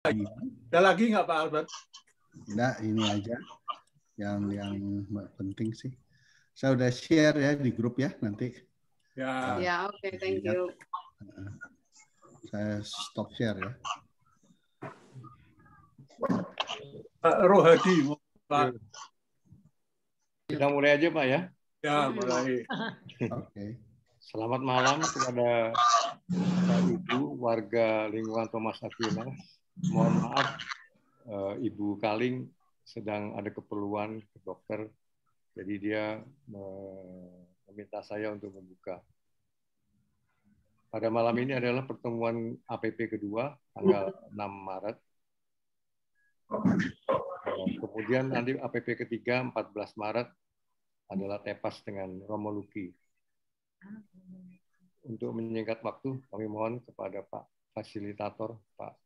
Ada lagi nggak Pak Albert? Enggak, ini aja yang penting sih. Saya udah share ya di grup ya nanti. Ya, oke, thank you. Saya stop share ya. Pak Rohadi, Pak. Kita mulai aja Pak ya. Ya, mulai. Oke. Selamat malam kepada Bapak Ibu warga lingkungan Thomas Aquinas. Mohon maaf, Ibu Kaling sedang ada keperluan ke dokter, jadi dia meminta saya untuk membuka. Pada malam ini adalah pertemuan APP kedua, tanggal 6 Maret. Kemudian nanti APP ketiga, 14 Maret, adalah TEPAS dengan Romo Luki. Untuk menyingkat waktu, kami mohon kepada Pak Fasilitator, Pak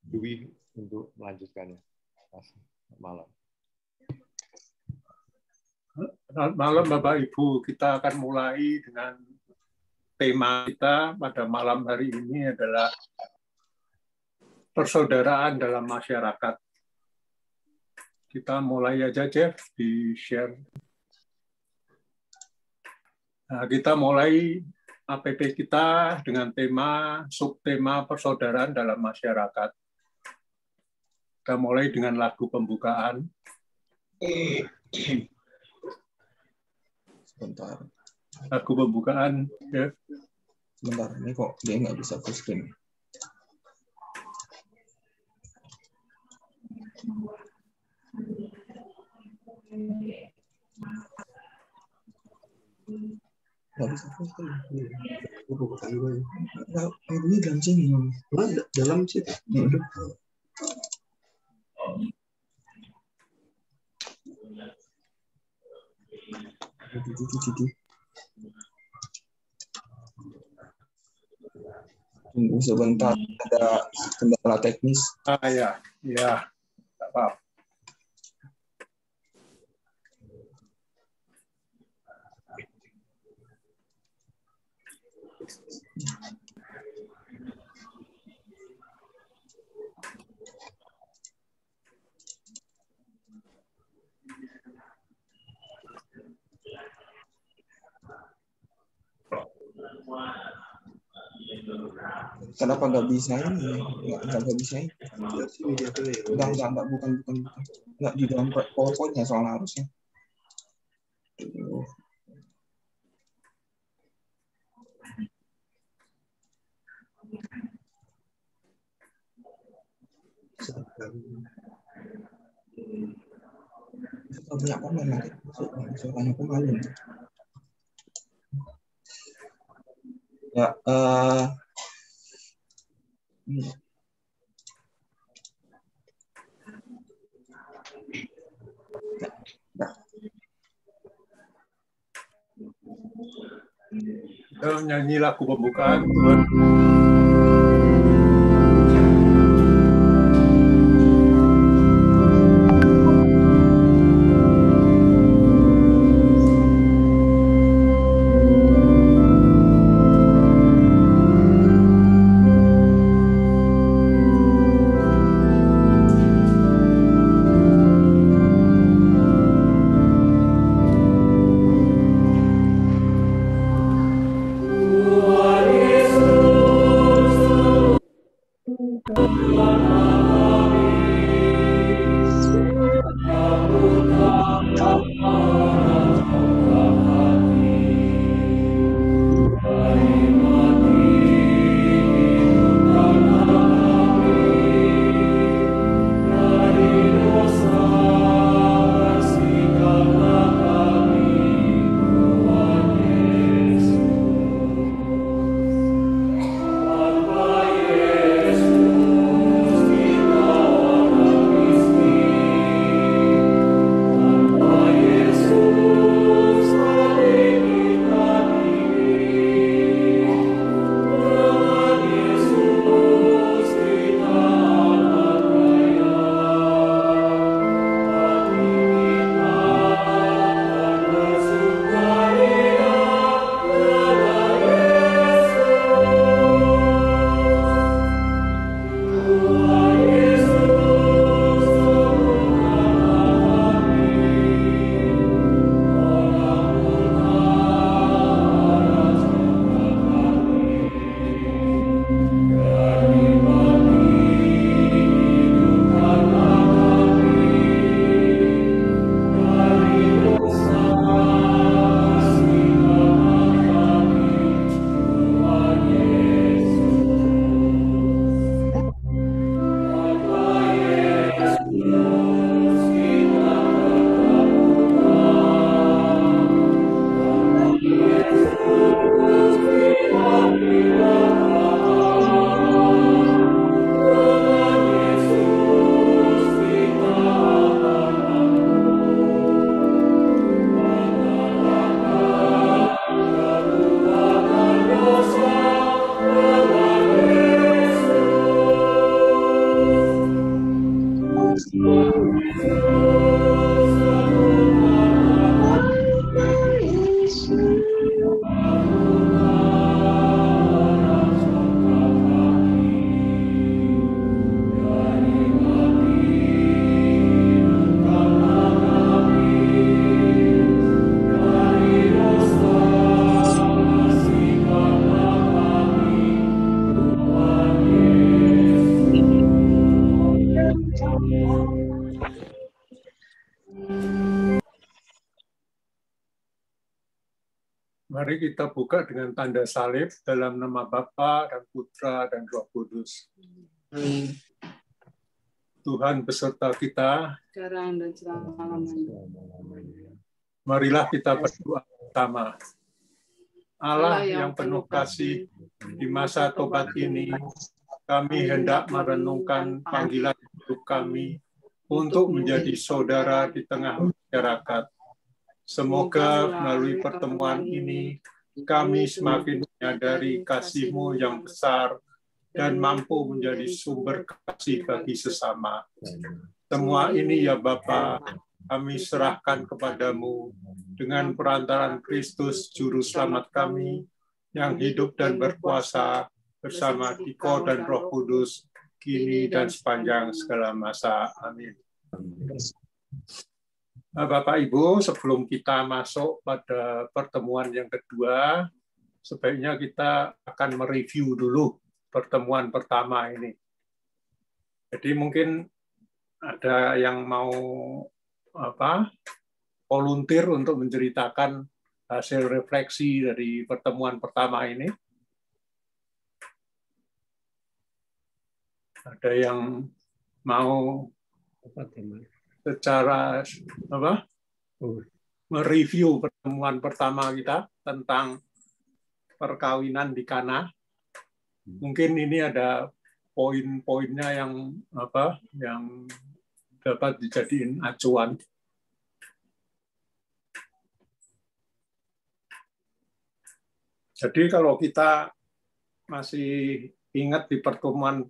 Dwi, untuk melanjutkannya. Terima kasih. Selamat malam. Selamat malam Bapak Ibu. Kita akan mulai dengan tema kita pada malam hari ini adalah persaudaraan dalam masyarakat. Kita mulai aja, Jeff, di share. Nah, kita mulai APP kita dengan tema, subtema persaudaraan dalam masyarakat. Kita mulai dengan lagu pembukaan. Sebentar. Lagu pembukaan, Jeff. Sebentar, ini kok dia nggak bisa full screen. Nggak bisa full screen. Ini dalam sini. Dalam situ. Tunggu sebentar, ada kendala teknis. Ya, tak apa. Kenapa nggak bisa ini? Nggak bisa ini. Enggak, bukan. Nggak di dalam PowerPoint-nya soalnya harusnya. Punya komen nanti suaranya kembali. Ya, Kita nyanyi lagu pembukaan, Tuhan. Yesus Mari kita buka dengan tanda salib dalam nama Bapa dan Putra dan Roh Kudus. Tuhan beserta kita. Sekarang dan selama-lamanya. Marilah kita berdoa bersama. Allah yang penuh kasih, di masa tobat ini, kami hendak merenungkan panggilan hidup kami untuk menjadi saudara di tengah masyarakat. Semoga melalui pertemuan ini, kami semakin menyadari kasih-Mu yang besar dan mampu menjadi sumber kasih bagi sesama. Semua ini ya Bapa, kami serahkan kepadamu dengan perantaraan Kristus Juru Selamat kami, yang hidup dan berkuasa bersama Dikau dan Roh Kudus, kini dan sepanjang segala masa. Amin. Bapak Ibu, sebelum kita masuk pada pertemuan yang kedua, sebaiknya kita akan mereview dulu pertemuan pertama ini. Jadi mungkin ada yang mau volunteer untuk menceritakan hasil refleksi dari pertemuan pertama ini. Ada yang mau secara mereview pertemuan pertama kita tentang perkawinan di Kana. Mungkin ini ada poin-poinnya yang dapat dijadiin acuan. Jadi kalau kita masih ingat di pertemuan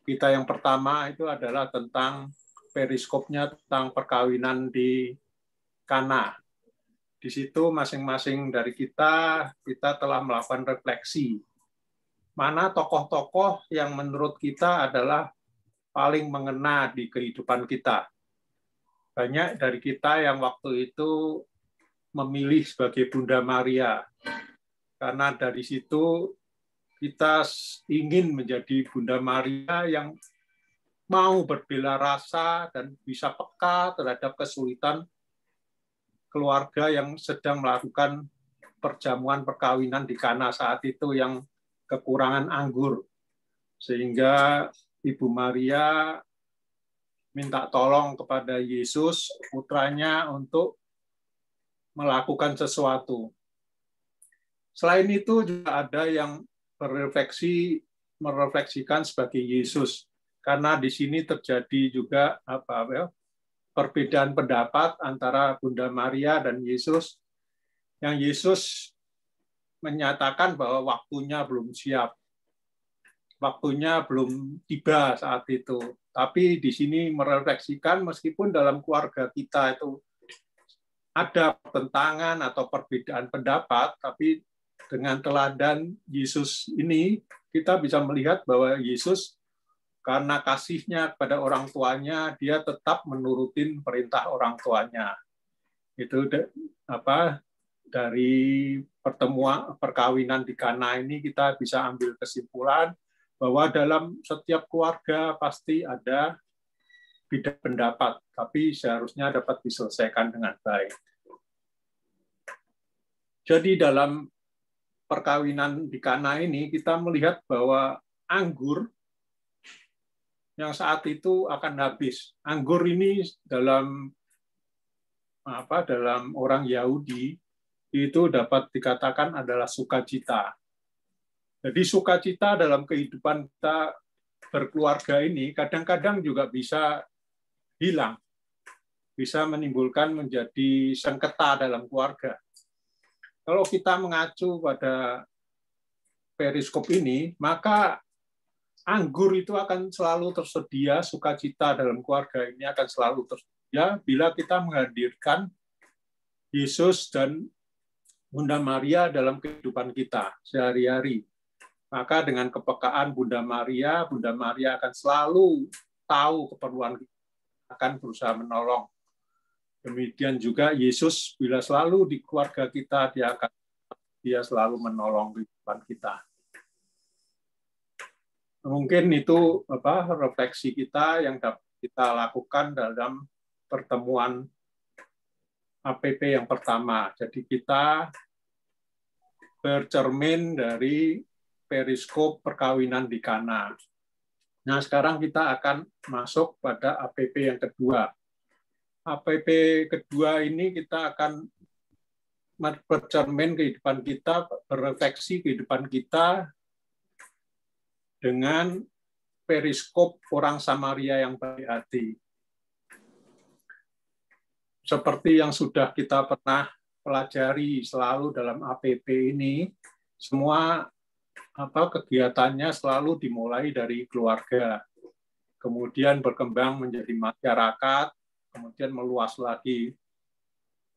kita yang pertama itu adalah tentang periskopnya tentang perkawinan di Kana. Di situ masing-masing dari kita telah melakukan refleksi. Mana tokoh-tokoh yang menurut kita adalah paling mengena di kehidupan kita. Banyak dari kita yang waktu itu memilih sebagai Bunda Maria. Karena dari situ kita ingin menjadi Bunda Maria yang mau berbela rasa dan bisa peka terhadap kesulitan keluarga yang sedang melakukan perjamuan perkawinan di Kana saat itu yang kekurangan anggur. Sehingga Ibu Maria minta tolong kepada Yesus, putranya, untuk melakukan sesuatu. Selain itu juga ada yang merefleksikan sebagai Yesus. Karena di sini terjadi juga perbedaan pendapat antara Bunda Maria dan Yesus, yang Yesus menyatakan bahwa waktunya belum siap, waktunya belum tiba saat itu. Tapi di sini merefleksikan meskipun dalam keluarga kita itu ada pertentangan atau perbedaan pendapat, tapi dengan teladan Yesus ini kita bisa melihat bahwa Yesus karena kasihnya kepada orang tuanya, dia tetap menurutin perintah orang tuanya. Itu dari pertemuan perkawinan di Kana ini kita bisa ambil kesimpulan bahwa dalam setiap keluarga pasti ada beda pendapat, tapi seharusnya dapat diselesaikan dengan baik. Jadi dalam perkawinan di Kana ini kita melihat bahwa anggur yang saat itu akan habis. Anggur ini dalam orang Yahudi itu dapat dikatakan adalah sukacita. Jadi sukacita dalam kehidupan kita berkeluarga ini kadang-kadang juga bisa hilang, bisa menimbulkan menjadi sengketa dalam keluarga. Kalau kita mengacu pada periskop ini, maka anggur itu akan selalu tersedia, sukacita dalam keluarga ini akan selalu tersedia bila kita menghadirkan Yesus dan Bunda Maria dalam kehidupan kita sehari-hari. Maka dengan kepekaan Bunda Maria akan selalu tahu keperluan kita, akan berusaha menolong. Demikian juga Yesus bila selalu di keluarga kita, dia selalu menolong kehidupan kita. Mungkin itu refleksi kita yang dapat kita lakukan dalam pertemuan APP yang pertama. Jadi kita bercermin dari periskop perkawinan di Kana. Nah, sekarang kita akan masuk pada APP yang kedua. APP kedua ini kita akan bercermin kehidupan kita, berefleksi kehidupan kita dengan periskop orang Samaria yang baik hati. Seperti yang sudah kita pernah pelajari selalu dalam APP ini, semua kegiatannya selalu dimulai dari keluarga, kemudian berkembang menjadi masyarakat, kemudian meluas lagi.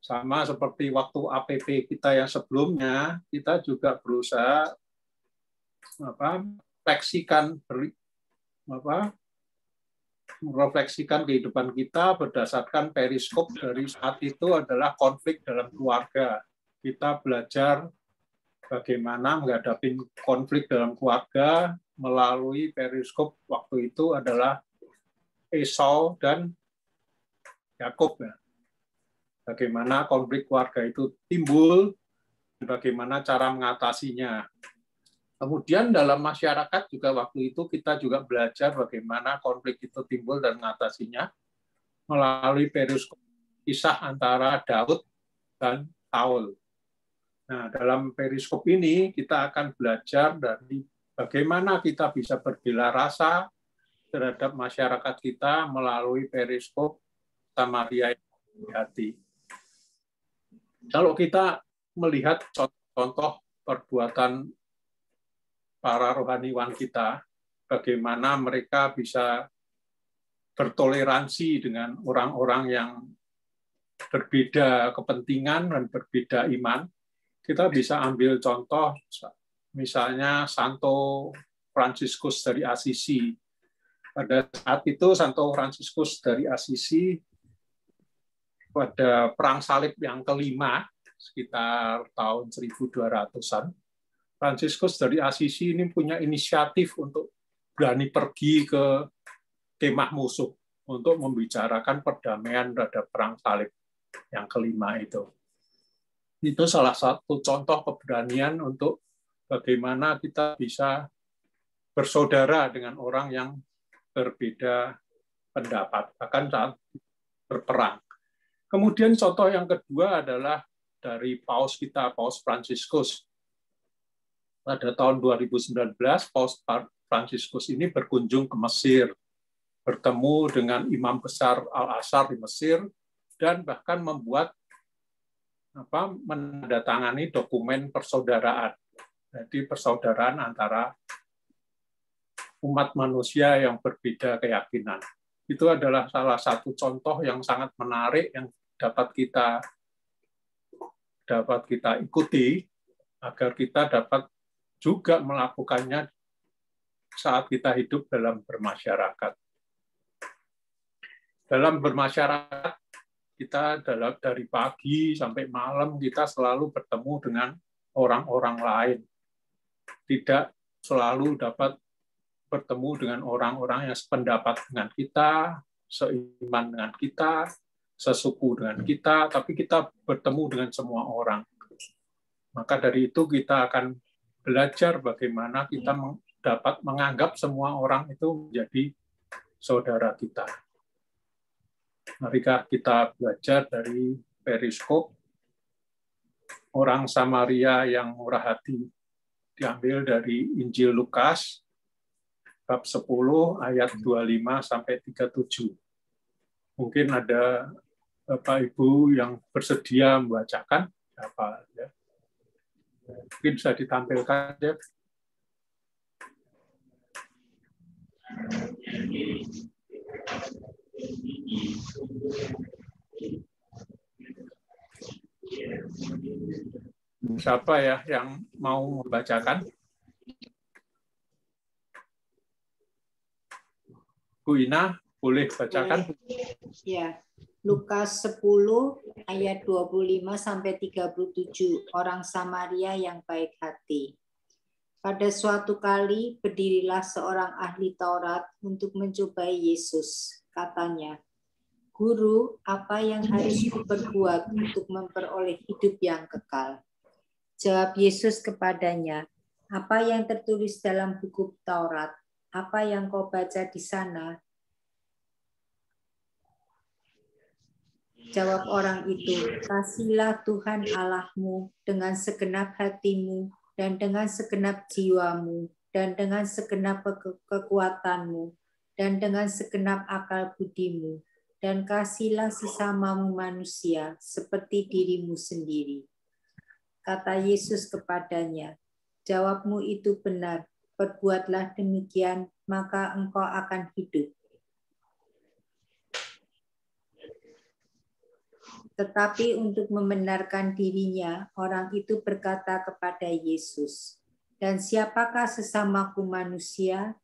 Sama seperti waktu APP kita yang sebelumnya, kita juga berusaha merefleksikan kehidupan kita berdasarkan periskop dari saat itu adalah konflik dalam keluarga. Kita belajar bagaimana menghadapi konflik dalam keluarga melalui periskop waktu itu adalah Esau dan Yakub. Bagaimana konflik keluarga itu timbul, dan bagaimana cara mengatasinya. Kemudian dalam masyarakat juga waktu itu kita juga belajar bagaimana konflik itu timbul dan mengatasinya melalui periskop kisah antara Daud dan Saul. Nah, dalam periskop ini kita akan belajar dari bagaimana kita bisa berbela rasa terhadap masyarakat kita melalui periskop Samaria yang hati. Kalau kita melihat contoh perbuatan para rohaniwan kita, bagaimana mereka bisa bertoleransi dengan orang-orang yang berbeda kepentingan dan berbeda iman, kita bisa ambil contoh misalnya Santo Fransiskus dari Assisi. Pada saat itu Santo Fransiskus dari Assisi pada perang salib yang kelima sekitar tahun 1200-an, Fransiskus dari Assisi ini punya inisiatif untuk berani pergi ke kemah musuh untuk membicarakan perdamaian terhadap perang salib yang kelima itu. Itu salah satu contoh keberanian untuk bagaimana kita bisa bersaudara dengan orang yang berbeda pendapat, bahkan saat berperang. Kemudian contoh yang kedua adalah dari Paus kita, Paus Fransiskus. Pada tahun 2019, Paus Fransiskus ini berkunjung ke Mesir, bertemu dengan Imam Besar Al-Azhar di Mesir, dan bahkan menandatangani dokumen persaudaraan. Jadi persaudaraan antara umat manusia yang berbeda keyakinan. Itu adalah salah satu contoh yang sangat menarik yang dapat kita ikuti agar kita dapat juga melakukannya saat kita hidup dalam bermasyarakat. Dalam bermasyarakat, kita dari pagi sampai malam kita selalu bertemu dengan orang-orang lain. Tidak selalu dapat bertemu dengan orang-orang yang sependapat dengan kita, seiman dengan kita, sesuku dengan kita, tapi kita bertemu dengan semua orang. Maka dari itu kita akan belajar bagaimana kita dapat menganggap semua orang itu menjadi saudara kita. Mari kita belajar dari periskop orang Samaria yang murah hati, diambil dari Injil Lukas bab 10 ayat 25 sampai 37. Mungkin ada Bapak Ibu yang bersedia membacakan apa ya. Mungkin bisa ditampilkan, Jeff. Siapa ya yang mau membacakan? Bu Ina, boleh bacakan? Ya. Lukas 10 ayat 25 sampai 37, orang Samaria yang baik hati. Pada suatu kali berdirilah seorang ahli Taurat untuk mencobai Yesus. Katanya, "Guru, apa yang harus kuperbuat untuk memperoleh hidup yang kekal?" Jawab Yesus kepadanya, "Apa yang tertulis dalam buku Taurat? Apa yang kau baca di sana?" Jawab orang itu, "Kasihilah Tuhan Allahmu dengan segenap hatimu, dan dengan segenap jiwamu, dan dengan segenap kekuatanmu, dan dengan segenap akal budimu, dan kasihilah sesamamu manusia seperti dirimu sendiri." Kata Yesus kepadanya, "Jawabmu itu benar, perbuatlah demikian, maka engkau akan hidup." Tetapi untuk membenarkan dirinya, orang itu berkata kepada Yesus, "Dan siapakah sesamaku manusia?"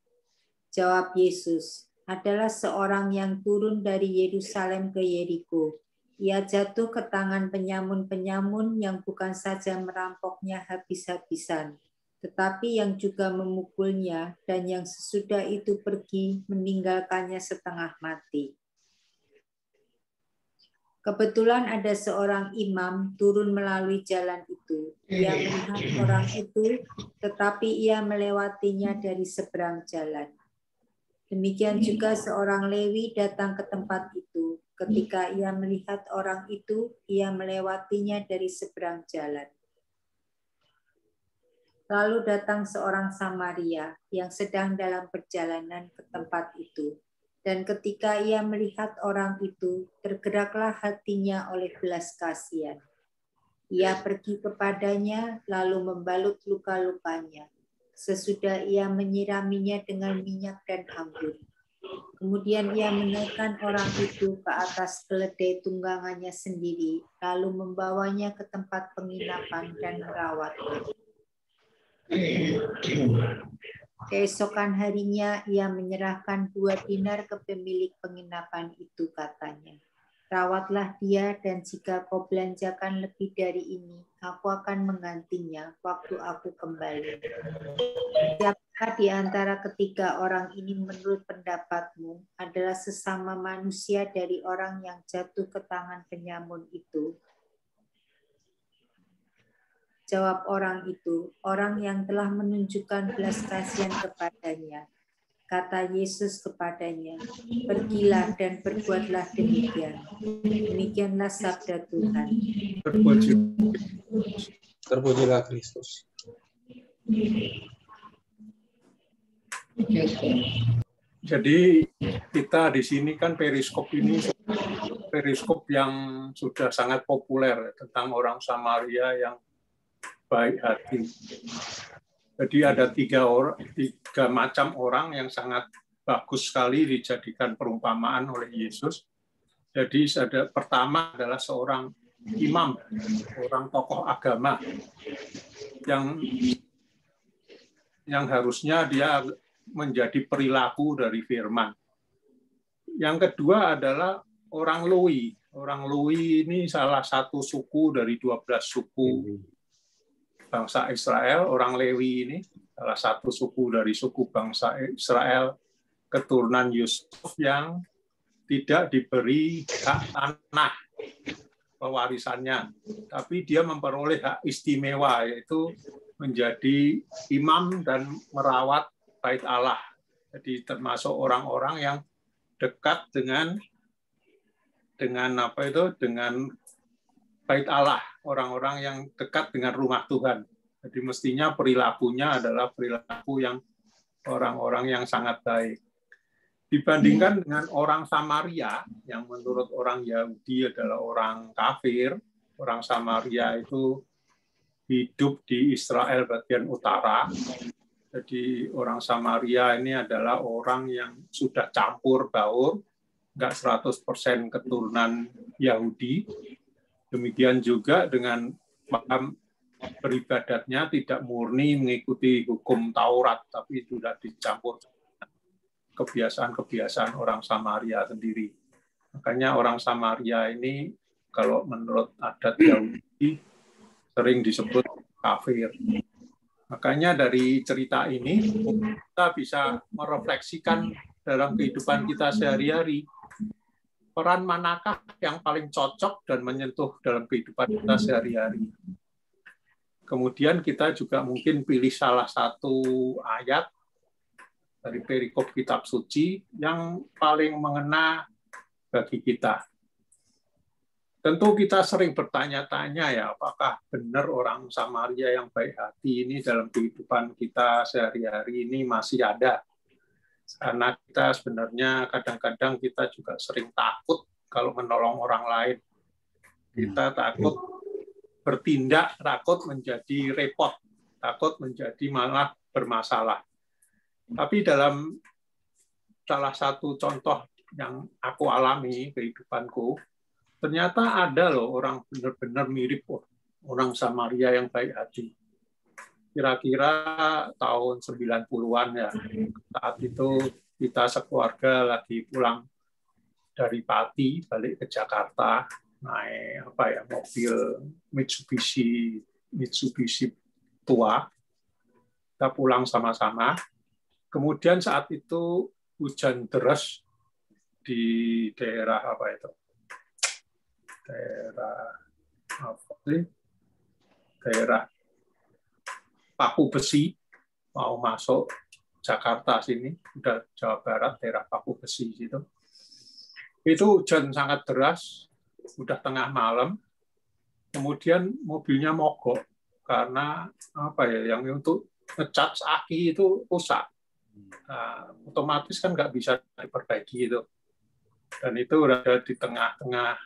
Jawab Yesus, "Adalah seorang yang turun dari Yerusalem ke Yeriko. Ia jatuh ke tangan penyamun-penyamun yang bukan saja merampoknya habis-habisan, tetapi yang juga memukulnya, dan yang sesudah itu pergi meninggalkannya setengah mati. Kebetulan ada seorang imam turun melalui jalan itu. Ia melihat orang itu, tetapi ia melewatinya dari seberang jalan. Demikian juga seorang Lewi datang ke tempat itu. Ketika ia melihat orang itu, ia melewatinya dari seberang jalan. Lalu datang seorang Samaria yang sedang dalam perjalanan ke tempat itu. Dan ketika ia melihat orang itu, tergeraklah hatinya oleh belas kasihan. Ia pergi kepadanya, lalu membalut luka-lukanya. Sesudah ia menyiraminya dengan minyak dan anggur. Kemudian ia menaikkan orang itu ke atas keledai tunggangannya sendiri, lalu membawanya ke tempat penginapan dan merawatnya. Keesokan harinya ia menyerahkan 2 dinar ke pemilik penginapan itu, katanya, "Rawatlah dia, dan jika kau belanjakan lebih dari ini, aku akan menggantinya waktu aku kembali." Siapa di antara ketiga orang ini menurut pendapatmu adalah sesama manusia dari orang yang jatuh ke tangan penyamun itu? Jawab orang itu, "Orang yang telah menunjukkan belas kasihan kepadanya." Kata Yesus kepadanya, "Pergilah dan berbuatlah demikian." Demikianlah sabda Tuhan. Terpujilah Kristus. Jadi kita di sini kan periskop ini periskop yang sudah sangat populer tentang orang Samaria yang baik hati. Jadi ada tiga macam orang yang sangat bagus sekali dijadikan perumpamaan oleh Yesus. Jadi pertama adalah seorang imam, orang tokoh agama yang harusnya dia menjadi perilaku dari firman. Yang kedua adalah orang Lewi. Orang Lewi ini salah satu suku dari 12 suku bangsa Israel. Orang Lewi ini salah satu suku dari suku bangsa Israel, keturunan Yusuf yang tidak diberi hak tanah pewarisannya, tapi dia memperoleh hak istimewa, yaitu menjadi imam dan merawat bait Allah. Jadi termasuk orang-orang yang dekat dengan bait Allah, orang-orang yang dekat dengan rumah Tuhan. Jadi mestinya perilakunya adalah perilaku yang orang-orang yang sangat baik. Dibandingkan dengan orang Samaria, yang menurut orang Yahudi adalah orang kafir, orang Samaria itu hidup di Israel bagian utara, Jadi orang Samaria ini adalah orang yang sudah campur baur, nggak 100% keturunan Yahudi. Demikian juga dengan paham beribadatnya tidak murni mengikuti hukum Taurat, tapi sudah dicampur kebiasaan-kebiasaan orang Samaria sendiri. Makanya orang Samaria ini kalau menurut adat Yahudi sering disebut kafir. Makanya dari cerita ini kita bisa merefleksikan dalam kehidupan kita sehari-hari. Peran manakah yang paling cocok dan menyentuh dalam kehidupan kita sehari-hari? Kemudian kita juga mungkin pilih salah satu ayat dari perikop kitab suci yang paling mengena bagi kita. Tentu kita sering bertanya-tanya ya, apakah benar orang Samaria yang baik hati ini dalam kehidupan kita sehari-hari ini masih ada? Karena kita sebenarnya kadang-kadang kita juga sering takut kalau menolong orang lain. Kita takut bertindak, takut menjadi repot, takut menjadi malah bermasalah. Tapi dalam salah satu contoh yang aku alami kehidupanku, ternyata ada loh orang benar-benar mirip orang Samaria yang baik hati. Kira-kira tahun 90-an ya. Saat itu kita sekeluarga lagi pulang dari Pati balik ke Jakarta, naik mobil Mitsubishi tua. Kita pulang sama-sama. Kemudian saat itu hujan deras di daerah daerah Paku Besi, mau masuk Jakarta sini, udah Jawa Barat, daerah Paku Besi situ. Itu hujan sangat deras, udah tengah malam. Kemudian mobilnya mogok karena yang untuk ngecas aki itu rusak. Nah, otomatis kan nggak bisa diperbaiki itu. Dan itu udah di tengah-tengah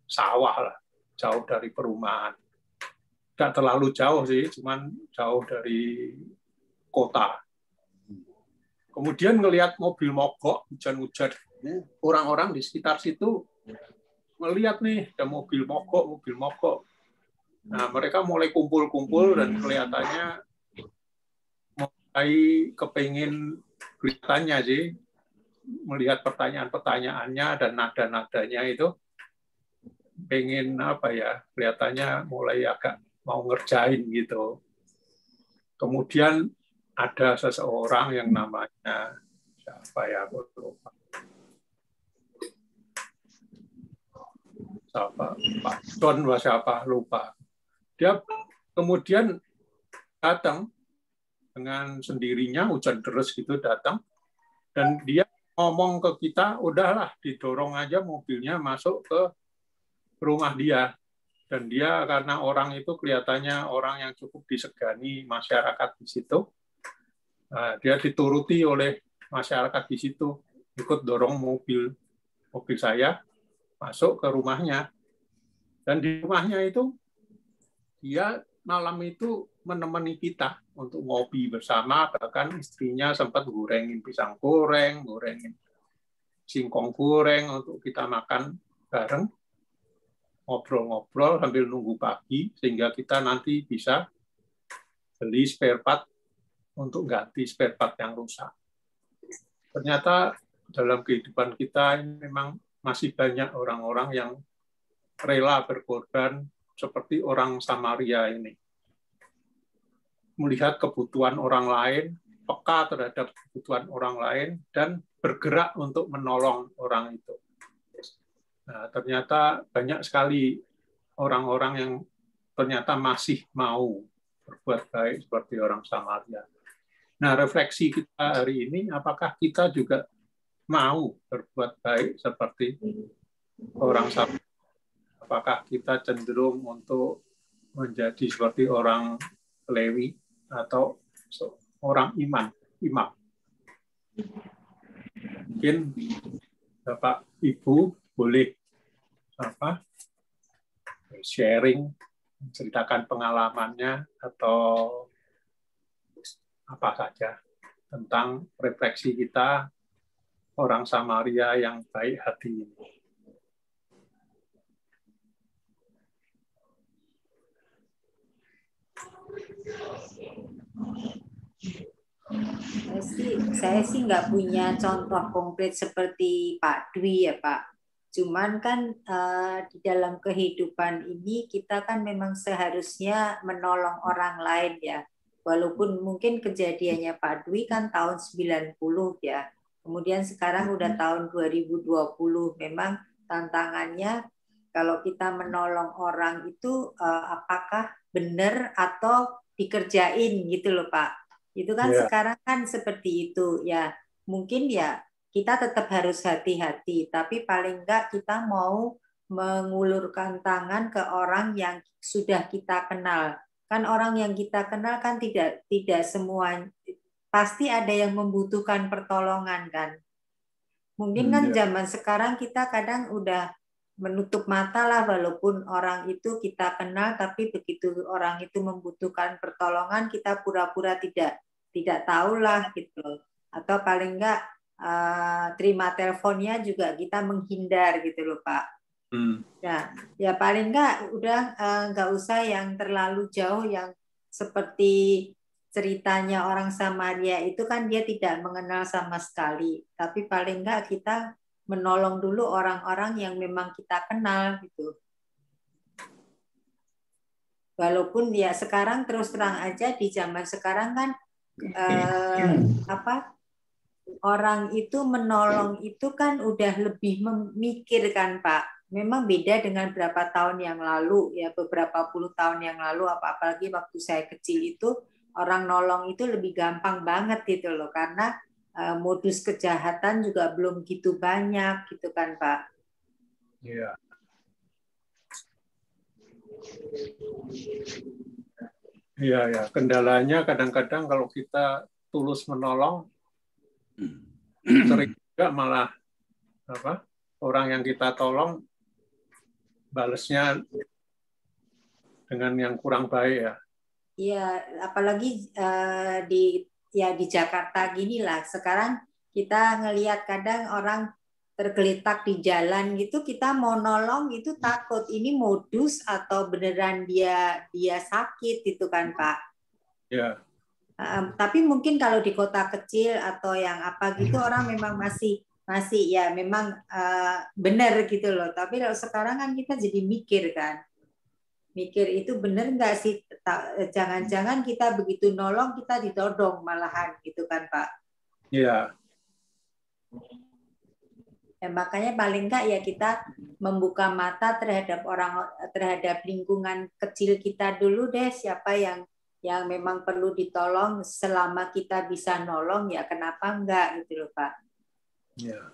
sawah lah, jauh dari perumahan. Nggak terlalu jauh sih, cuman jauh dari kota. Kemudian ngelihat mobil mogok, hujan-hujan, orang-orang di sekitar situ melihat nih, ada mobil mogok. Nah, mereka mulai kumpul-kumpul dan kelihatannya mulai kelihatannya sih, melihat pertanyaan-pertanyaannya dan nada-nadanya itu, pengen kelihatannya mulai agak mau ngerjain gitu. Kemudian ada seseorang yang namanya Pak Don lupa. Dia kemudian datang dengan sendirinya, hujan deras gitu datang, dan dia ngomong ke kita, udahlah didorong aja mobilnya masuk ke rumah dia. Dan dia karena orang itu kelihatannya orang yang cukup disegani masyarakat di situ, dia dituruti oleh masyarakat di situ, ikut dorong mobil saya masuk ke rumahnya. Dan di rumahnya itu dia malam itu menemani kita untuk ngopi bersama, bahkan istrinya sempat gorengin pisang goreng, gorengin singkong goreng untuk kita makan bareng, ngobrol-ngobrol sambil nunggu pagi, sehingga kita nanti bisa beli spare part untuk ganti spare part yang rusak. Ternyata dalam kehidupan kita ini memang masih banyak orang-orang yang rela berkorban seperti orang Samaria ini. Melihat kebutuhan orang lain, peka terhadap kebutuhan orang lain, dan bergerak untuk menolong orang itu. Nah, ternyata banyak sekali orang-orang yang ternyata masih mau berbuat baik seperti orang Samaria. Nah, refleksi kita hari ini, apakah kita juga mau berbuat baik seperti orang Samaria? Apakah kita cenderung untuk menjadi seperti orang Lewi atau orang imam? Mungkin Bapak Ibu boleh sharing, menceritakan pengalamannya atau apa saja tentang refleksi kita orang Samaria yang baik hati ini. Saya sih nggak punya contoh konkret seperti Pak Dwi ya Pak. Cuman kan di dalam kehidupan ini kita kan memang seharusnya menolong orang lain ya. Walaupun mungkin kejadiannya Pak Dwi kan tahun 90 ya. Kemudian sekarang udah tahun 2020. Memang tantangannya kalau kita menolong orang itu apakah benar atau dikerjain gitu loh Pak. Itu kan sekarang kan seperti itu ya. Mungkin ya kita tetap harus hati-hati, tapi paling enggak kita mau mengulurkan tangan ke orang yang sudah kita kenal. Kan orang yang kita kenal kan tidak semua, pasti ada yang membutuhkan pertolongan kan. Mungkin kan zaman sekarang kita kadang udah menutup mata lah, walaupun orang itu kita kenal, tapi begitu orang itu membutuhkan pertolongan kita pura-pura tidak tahu lah gitu. Atau paling enggak terima teleponnya juga kita menghindar gitu loh Pak. Ya paling enggak udah enggak usah yang terlalu jauh, yang seperti ceritanya orang Samaria itu kan dia tidak mengenal sama sekali, tapi paling enggak kita menolong dulu orang-orang yang memang kita kenal gitu. Walaupun ya sekarang terus terang aja di zaman sekarang kan orang itu menolong itu kan udah lebih memikirkan Pak. Memang beda dengan beberapa tahun yang lalu ya, beberapa puluh tahun yang lalu, apalagi waktu saya kecil itu orang nolong itu lebih gampang banget gitu loh, karena modus kejahatan juga belum gitu banyak gitu kan Pak. Iya. Iya ya, kendalanya kadang-kadang kalau kita tulus menolong, sering juga malah orang yang kita tolong balesnya dengan yang kurang baik ya. Iya, apalagi di Jakarta gini lah. Sekarang kita ngelihat kadang orang tergeletak di jalan gitu, kita mau nolong itu takut ini modus atau beneran dia sakit gitu kan Pak. Ya. Tapi mungkin kalau di kota kecil atau yang apa gitu orang memang masih ya memang benar gitu loh. Tapi kalau sekarang kan kita jadi mikir kan. Mikir itu benar nggak sih? Jangan-jangan kita begitu nolong kita ditodong malahan gitu kan Pak. Iya. Ya, makanya paling nggak ya kita membuka mata terhadap terhadap lingkungan kecil kita dulu deh, siapa yang memang perlu ditolong, selama kita bisa nolong ya kenapa enggak gitu loh Pak. Ya.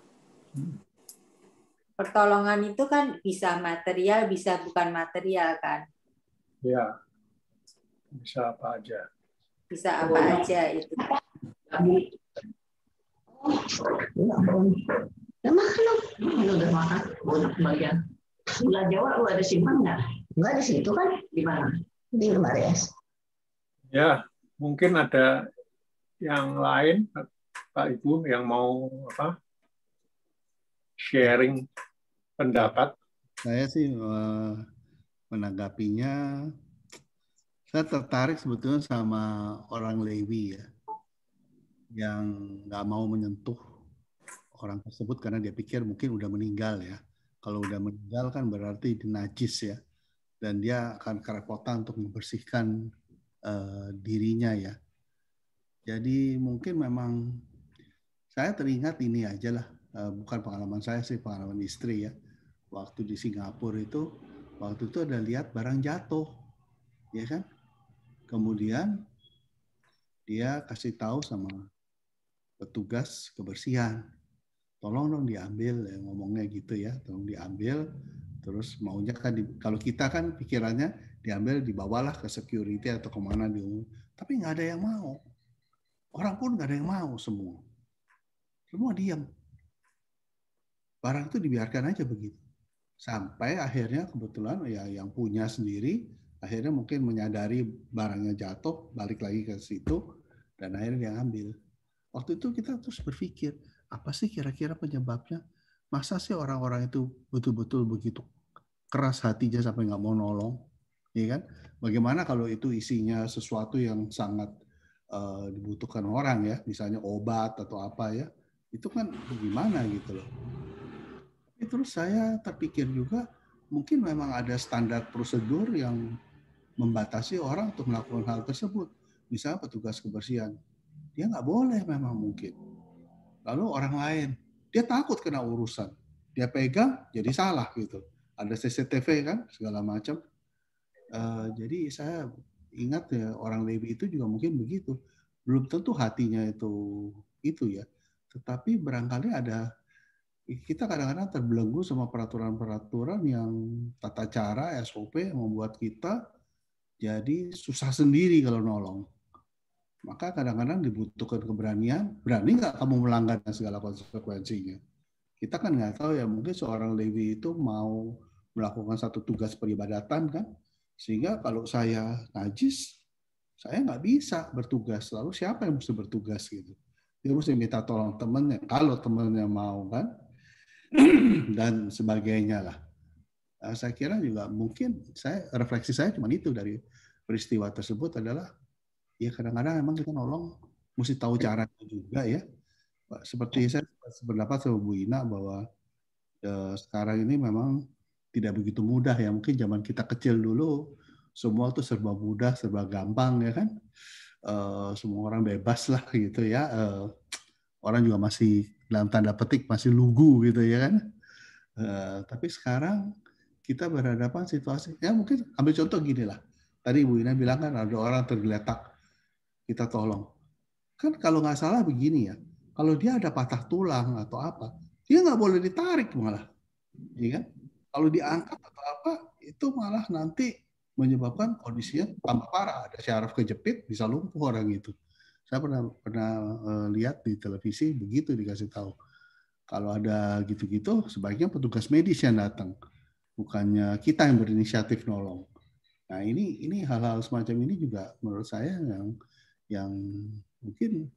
Pertolongan itu kan bisa material, bisa bukan material kan. Ya. Bisa apa aja. Bisa apa aja itu. Udah makan lo? Udah makan? Udah bagian. Gula Jawa lu ada simpan nggak? Nggak di situ kan? Di mana? Di lemari es. Ya, mungkin ada yang lain, Pak Ibu, yang mau sharing pendapat. Saya sih menanggapinya, saya tertarik sebetulnya sama orang Lewi ya, yang nggak mau menyentuh orang tersebut karena dia pikir mungkin udah meninggal ya. Kalau udah meninggal kan berarti najis ya, dan dia akan kerepotan untuk membersihkan dirinya ya. Jadi mungkin memang saya teringat ini aja lah, bukan pengalaman saya sih, pengalaman istri ya. Waktu di Singapura itu, waktu itu ada lihat barang jatuh, ya kan? Kemudian dia kasih tahu sama petugas kebersihan, tolong dong diambil, ya, ngomongnya gitu ya, tolong diambil. Terus maunya kan kalau kita kan pikirannya diambil, dibawalah ke security atau kemana tapi nggak ada yang mau. Orang pun nggak ada yang mau, semua diam. Barang itu dibiarkan aja begitu. Sampai akhirnya kebetulan ya yang punya sendiri akhirnya mungkin menyadari barangnya jatuh, balik lagi ke situ, dan akhirnya dia ambil. Waktu itu kita terus berpikir, apa sih kira-kira penyebabnya? Masa sih orang-orang itu betul-betul begitu keras hatinya sampai nggak mau nolong, ya kan? Bagaimana kalau itu isinya sesuatu yang sangat dibutuhkan orang ya, misalnya obat atau apa ya, itu kan bagaimana gitu loh. Tapi terus saya terpikir juga, mungkin memang ada standar prosedur yang membatasi orang untuk melakukan hal tersebut. Misalnya petugas kebersihan, dia nggak boleh memang mungkin. Lalu orang lain, dia takut kena urusan, dia pegang jadi salah gitu. Ada CCTV kan segala macam. Jadi saya ingat ya, orang Lewi itu juga mungkin begitu. Belum tentu hatinya itu ya. Tetapi barangkali kita kadang-kadang terbelenggu sama peraturan-peraturan yang tata cara SOP yang membuat kita jadi susah sendiri kalau nolong. Maka kadang-kadang dibutuhkan keberanian. Berani nggak kamu melanggar segala konsekuensinya? Kita kan nggak tahu ya, mungkin seorang Lewi itu mau melakukan satu tugas peribadatan kan, sehingga kalau saya najis, saya nggak bisa bertugas. Lalu siapa yang mesti bertugas gitu? Dia mesti minta tolong temannya, kalau temannya mau kan, dan sebagainya lah. Saya kira juga mungkin refleksi saya cuma itu dari peristiwa tersebut adalah ya kadang-kadang memang kita nolong mesti tahu caranya juga ya. Seperti saya sependapat sama Bu Ina bahwa sekarang ini memang tidak begitu mudah ya. Mungkin zaman kita kecil dulu semua tuh serba mudah, serba gampang ya kan. Semua orang bebas lah gitu ya. Orang juga masih dalam tanda petik masih lugu gitu ya kan. Tapi sekarang kita berhadapan situasi ya mungkin ambil contoh gini lah. Tadi Bu Ina bilang kan ada orang tergeletak, kita tolong. Kan kalau nggak salah begini ya. Kalau dia ada patah tulang atau apa, dia nggak boleh ditarik malah, ya kan? Kalau diangkat atau apa, itu malah nanti menyebabkan kondisinya tambah parah. Ada syaraf kejepit, bisa lumpuh orang itu. Saya pernah lihat di televisi begitu dikasih tahu. Kalau ada gitu-gitu, sebaiknya petugas medis yang datang, bukannya kita yang berinisiatif nolong. Nah ini hal-hal semacam ini juga menurut saya yang mungkin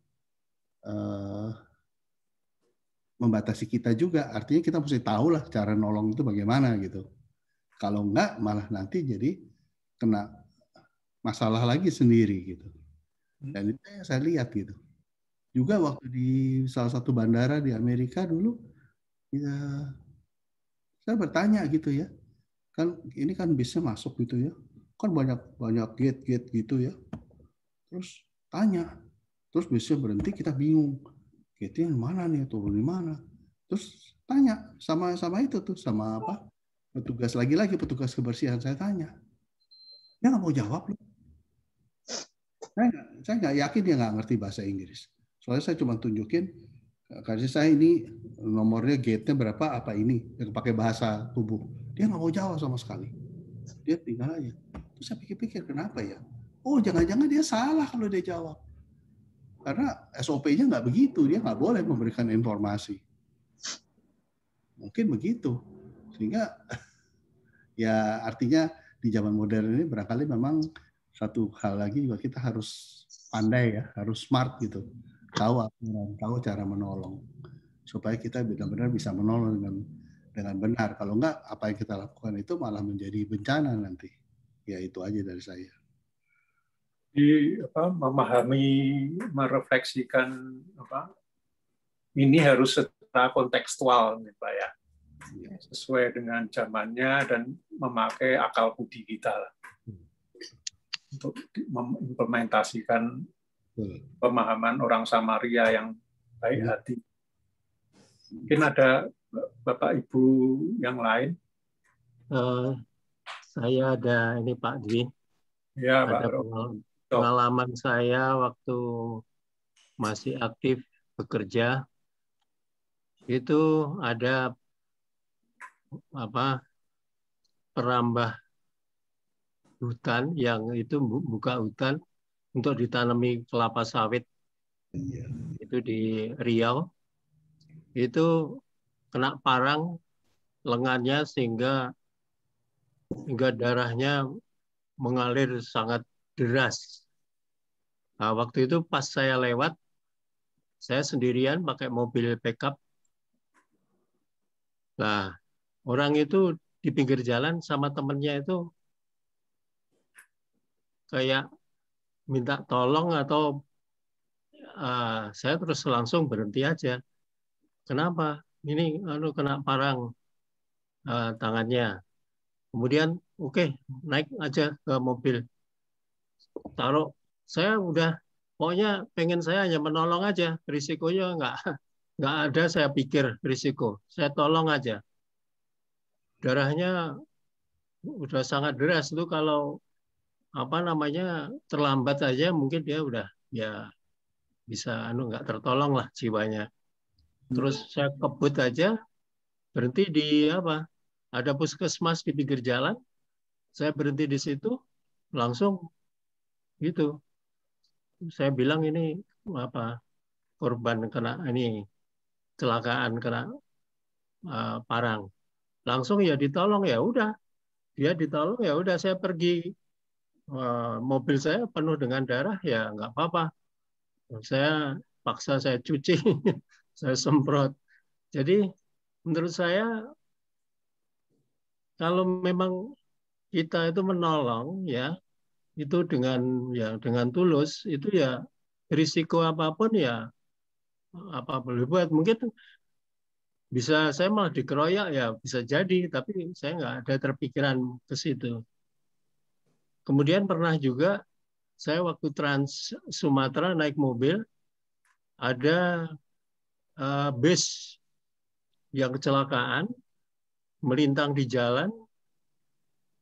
membatasi kita juga. Artinya kita mesti tahu lah cara nolong itu bagaimana gitu. Kalau enggak malah nanti jadi kena masalah lagi sendiri gitu. Dan itu yang saya lihat gitu. Juga waktu di salah satu bandara di Amerika dulu, ya saya bertanya gitu ya. Kan ini kan bisnya masuk gitu ya. Kan banyak gate gitu ya. Terus tanya. Terus bisnya berhenti, kita bingung. Gate-nya mana nih, turun di mana? Terus tanya sama itu tuh, sama apa? Petugas petugas kebersihan, saya tanya. Dia nggak mau jawab loh. Saya nggak yakin dia nggak ngerti bahasa Inggris. Soalnya saya cuma tunjukin, kasih saya ini nomornya gate-nya berapa, apa ini, yang pakai bahasa tubuh. Dia nggak mau jawab sama sekali. Dia tinggal aja. Terus saya pikir-pikir, kenapa ya? Oh, jangan-jangan dia salah kalau dia jawab. Karena SOP-nya nggak begitu, dia nggak boleh memberikan informasi. Mungkin begitu. Sehingga ya artinya di zaman modern ini barangkali memang satu hal lagi juga kita harus pandai ya, harus smart gitu. Tahu cara menolong. Supaya kita benar-benar bisa menolong dengan benar. Kalau enggak, apa yang kita lakukan itu malah menjadi bencana nanti. Ya itu aja dari saya. Memahami, merefleksikan ini harus secara kontekstual, Pak ya, sesuai dengan zamannya dan memakai akal budi kita untuk mengimplementasikan pemahaman orang Samaria yang baik hati. Mungkin ada Bapak Ibu yang lain. Saya ada ini Pak Dwi. Ya, ada pengalaman saya waktu masih aktif bekerja, itu ada perambah hutan yang itu buka hutan untuk ditanami kelapa sawit. Itu di Riau. Itu kena parang lengannya sehingga darahnya mengalir sangat deras. Nah, waktu itu pas saya lewat, saya sendirian pakai mobil backup. Nah, orang itu di pinggir jalan sama temennya itu kayak minta tolong atau saya terus langsung berhenti aja. Kenapa? Ini kena parang tangannya. Kemudian oke, naik aja ke mobil. Taruh, saya udah pokoknya pengen saya hanya menolong aja. Risikonya nggak ada saya pikir risiko. Saya tolong aja. Darahnya udah sangat deras tuh kalau terlambat aja mungkin dia udah ya bisa nggak tertolong lah jiwanya. Terus saya kebut aja berhenti di ada puskesmas di pinggir jalan, saya berhenti di situ langsung gitu. Saya bilang ini korban kena ini kecelakaan kena parang. Langsung ya ditolong, ya udah. Dia ditolong, ya udah saya pergi. Mobil saya penuh dengan darah, ya nggak apa-apa. Saya paksa saya cuci, saya semprot. Jadi menurut saya kalau memang kita itu menolong ya itu dengan tulus, itu ya risiko apapun ya apa boleh buat. Mungkin bisa saya malah dikeroyak ya bisa jadi, tapi saya nggak ada terpikiran ke situ. Kemudian pernah juga saya waktu Trans Sumatera naik mobil, ada bus yang kecelakaan, melintang di jalan,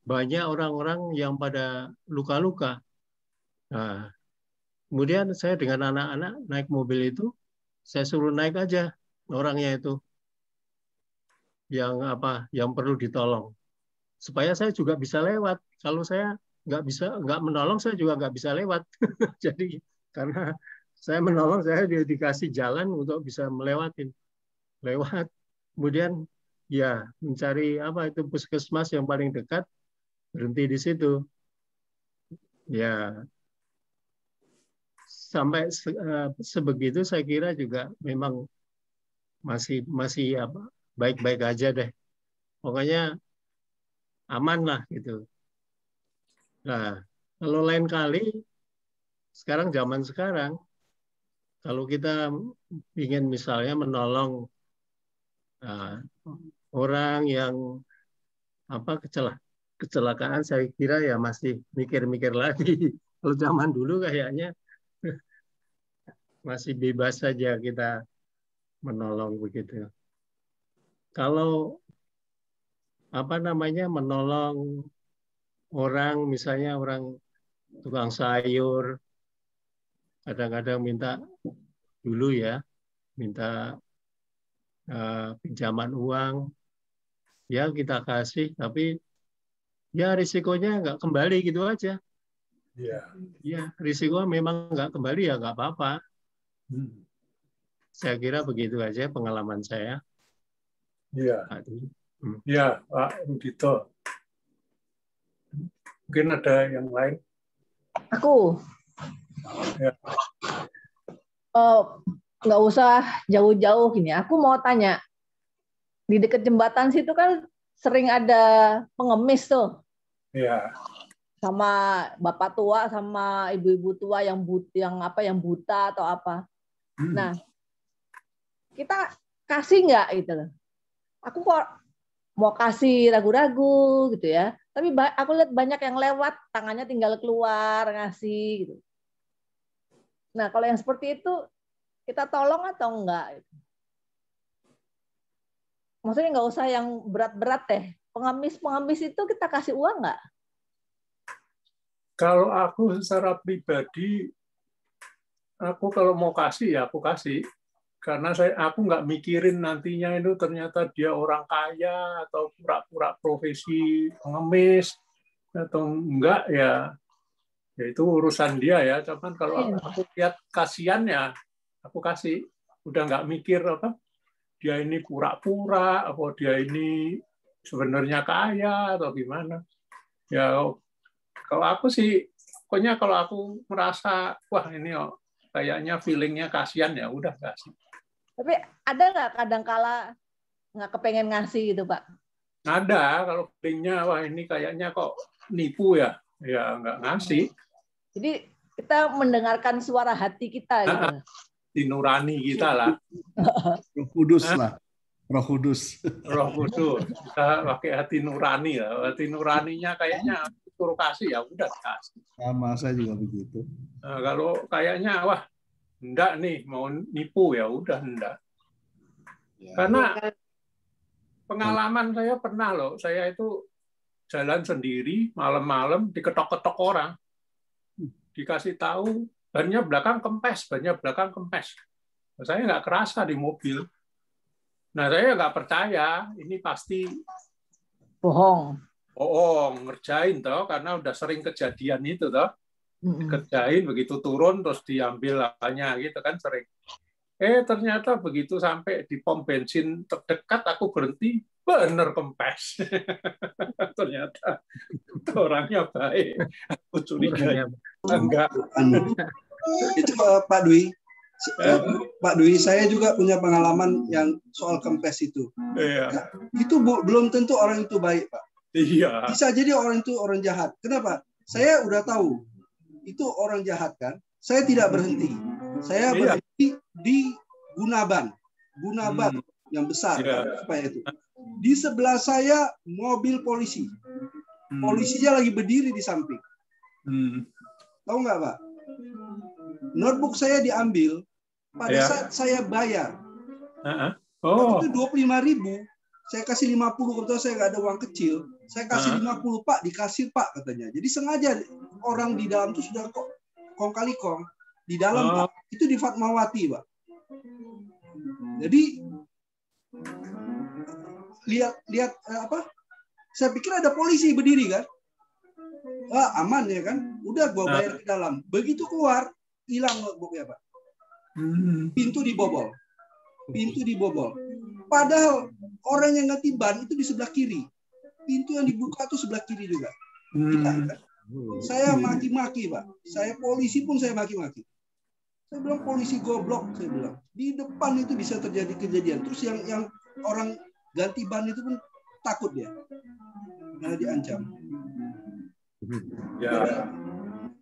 banyak orang-orang yang pada luka-luka. Nah, kemudian saya dengan anak-anak naik mobil itu, saya suruh naik aja orangnya itu yang perlu ditolong, supaya saya juga bisa lewat. Kalau saya nggak menolong, saya juga nggak bisa lewat. Jadi karena saya menolong, saya dikasih jalan untuk bisa lewat. Kemudian ya mencari itu puskesmas yang paling dekat, berhenti di situ. Ya sampai sebegitu saya kira juga memang masih baik-baik aja deh. Pokoknya aman lah gitu. Nah, kalau lain kali zaman sekarang kalau kita ingin misalnya menolong orang yang kecelakaan, saya kira ya masih mikir-mikir lagi. Kalau zaman dulu kayaknya masih bebas saja kita menolong begitu. Kalau menolong orang, misalnya orang tukang sayur, kadang-kadang minta pinjaman uang, ya kita kasih, tapi ya risikonya nggak kembali gitu aja. Ya, risiko memang nggak kembali ya nggak apa-apa. Saya kira begitu aja pengalaman saya. Iya. Ya, Pak Rudito. Mungkin ada yang lain? Aku. Ya. Nggak usah jauh-jauh gini. Aku mau tanya, di dekat jembatan situ kan sering ada pengemis tuh. Iya. Sama bapak tua, sama ibu-ibu tua yang buta atau apa. Nah, kita kasih nggak gitu loh. Aku kok mau kasih ragu-ragu gitu ya. Tapi aku lihat banyak yang lewat, tangannya tinggal keluar, ngasih gitu. Nah, kalau yang seperti itu, kita tolong atau enggak? Maksudnya nggak usah yang berat-berat deh. Pengemis itu kita kasih uang nggak? Kalau aku secara pribadi, aku kalau mau kasih ya aku kasih. Karena aku nggak mikirin nantinya itu ternyata dia orang kaya atau pura-pura profesi pengemis atau enggak, ya itu urusan dia ya. Cuman kalau aku lihat kasihan ya aku kasih. Udah nggak mikir dia ini pura-pura atau dia ini sebenarnya kaya atau gimana. Ya kalau aku sih pokoknya kalau aku merasa wah ini kayaknya feelingnya kasihan, ya udah kasih. Tapi ada nggak kadang-kala nggak kepengen ngasih gitu, Pak? Ada, kalau feelingnya wah ini kayaknya kok nipu ya nggak ngasih. Jadi kita mendengarkan suara hati kita gitu. Di nurani kita lah. Roh Kudus lah. Roh Kudus. Roh Kudus. Kita pakai hati nurani lah. Hati nuraninya kayaknya suruh kasih ya udah kasih. Sama saya juga begitu. Nah, kalau kayaknya wah enggak nih mau nipu ya udah enggak. Karena pengalaman saya pernah loh, saya itu jalan sendiri malam-malam diketok-ketok orang. Dikasih tahu bannya belakang kempes. Saya nggak kerasa di mobil. Nah, saya nggak percaya, ini pasti bohong, ngerjain toh, karena udah sering kejadian itu toh, kerjain begitu turun terus diambil apanya gitu kan sering. Ternyata begitu sampai di pom bensin terdekat aku berhenti, bener kempes. Ternyata orangnya baik, aku curiga enggak. Itu Pak Dwi. Pak Dwi, saya juga punya pengalaman yang soal kempes itu. Iya. Itu belum tentu orang itu baik, Pak. Iya. Bisa jadi orang itu orang jahat. Kenapa? Saya udah tahu itu orang jahat kan. Saya tidak berhenti. Saya berhenti di Gunaban yang besar kan, supaya itu. Di sebelah saya mobil polisi. Polisinya lagi berdiri di samping. Tahu nggak, Pak? Notebook saya diambil. Pada saat saya bayar, itu 25.000, saya kasih 50, kebetulan saya nggak ada uang kecil, saya kasih 50 Pak, dikasih Pak katanya. Jadi sengaja orang di dalam itu sudah kong kali kong di dalam Pak, itu di Fatmawati Pak. Jadi lihat apa? Saya pikir ada polisi berdiri kan, aman ya kan, udah gua bayar ke dalam. Begitu keluar hilang notebooknya Pak. Pintu dibobol. Padahal orang yang ganti ban itu di sebelah kiri. Pintu yang dibuka itu sebelah kiri juga. Saya maki-maki, Pak. Saya polisi pun saya maki-maki. Saya bilang polisi goblok, saya bilang. Di depan itu bisa terjadi kejadian. Terus yang orang ganti ban itu pun takut dia. Karena diancam. Ya.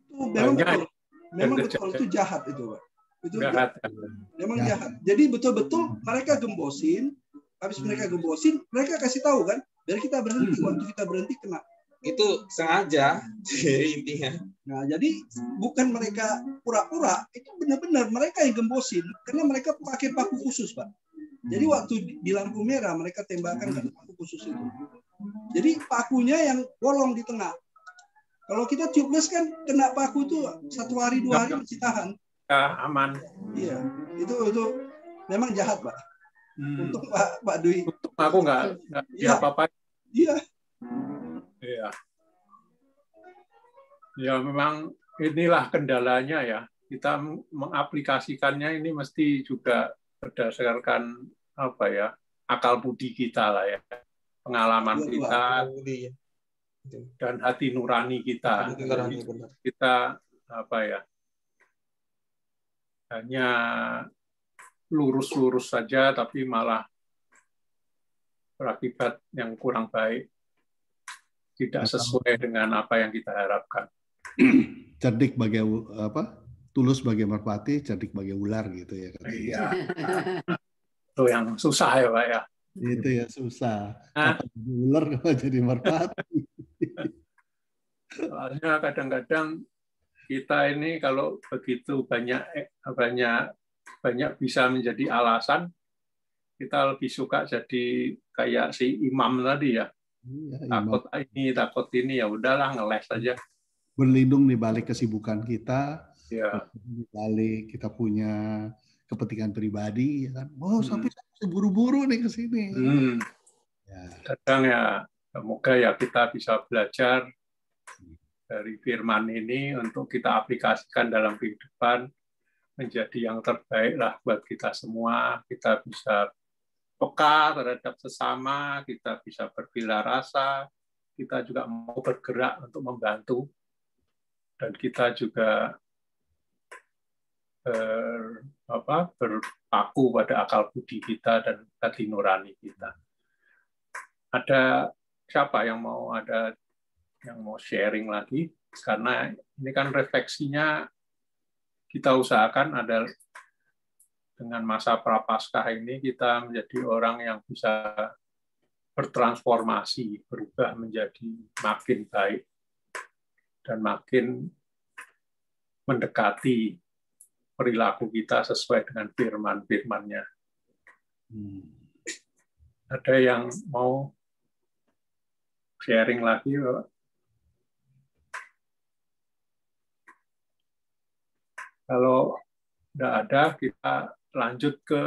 Itu memang betul itu jahat itu, Pak. Itu jahat. Memang jahat. Jadi betul-betul mereka gembosin, habis mereka gembosin, mereka kasih tahu kan, biar kita berhenti. Waktu kita berhenti kena. Itu sengaja intinya. Nah, jadi bukan mereka pura-pura, itu benar-benar mereka yang gembosin, karena mereka pakai paku khusus, Pak. Jadi waktu di lampu merah mereka tembakan kan paku khusus itu. Jadi pakunya yang bolong di tengah. Kalau kita tubeless kan kena paku itu 1 hari 2 hari masih tahan. Ya, aman. Iya, itu memang jahat, Pak. Untuk Pak Dwi. Untuk aku nggak apa-apa. Iya. Iya. Ya memang inilah kendalanya ya. Kita mengaplikasikannya ini mesti juga berdasarkan apa ya, akal budi kita lah ya, pengalaman kita dan hati nurani kita. Kita apa ya, hanya lurus-lurus saja tapi malah berakibat yang kurang baik, tidak sesuai dengan apa yang kita harapkan. Cerdik bagai apa? Tulus bagai merpati, cerdik bagai ular gitu ya. Iya. Itu yang susah ya, Pak ya. Itu ya susah. Kapan jadi ular, kapan jadi merpati. Soalnya kadang-kadang kita ini kalau begitu banyak bisa menjadi alasan, kita lebih suka jadi kayak si imam tadi ya. Takut ini, takut ini, ya udahlah ngeles aja. Berlindung di balik kesibukan kita, ya. Di balik kita punya kepentingan pribadi, ya kan? Oh, sampai buru-buru nih ke sini. Ya. Kadang ya, semoga ya kita bisa belajar dari firman ini untuk kita aplikasikan dalam kehidupan menjadi yang terbaik lah buat kita semua. Kita bisa peka terhadap sesama, kita bisa berbela rasa, kita juga mau bergerak untuk membantu dan kita juga berpaku pada akal budi kita dan hati nurani kita. Ada siapa yang mau sharing lagi? Karena ini kan refleksinya kita usahakan ada dengan masa prapaskah ini kita menjadi orang yang bisa bertransformasi, berubah menjadi makin baik dan makin mendekati perilaku kita sesuai dengan firman-firman-Nya. Ada yang mau sharing lagi, Bapak? Kalau tidak ada, kita lanjut ke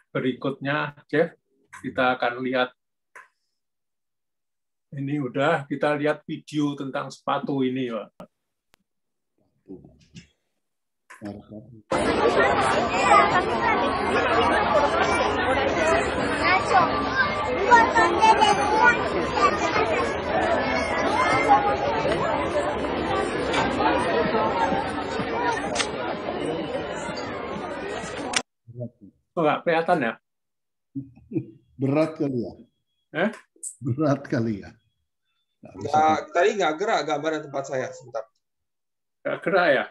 berikutnya, Jeff. Kita akan lihat, ini udah, kita lihat video tentang sepatu ini, Pak. Nggak kelihatan ya? Berat kali ya? Berat kali ya? Tadi nggak gerak gambaran tempat saya, sebentar. Nggak gerak ya?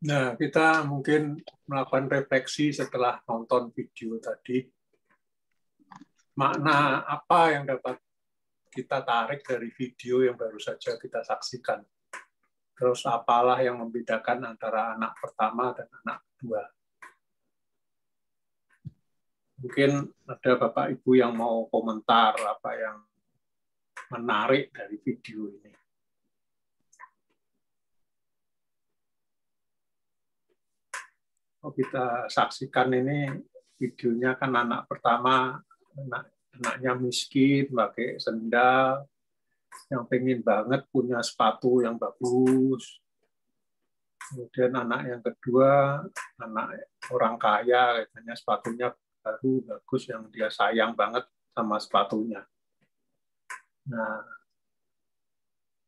Nah, kita mungkin melakukan refleksi setelah nonton video tadi. Makna apa yang dapat kita tarik dari video yang baru saja kita saksikan? Terus apalah yang membedakan antara anak pertama dan anak kedua? Mungkin ada Bapak Ibu yang mau komentar apa yang menarik dari video ini. Oh, kita saksikan ini videonya kan anak pertama, anaknya miskin, pakai sendal, yang pengen banget punya sepatu yang bagus. Kemudian anak yang kedua, anak orang kaya, katanya sepatunya baru, bagus, yang dia sayang banget sama sepatunya. Nah,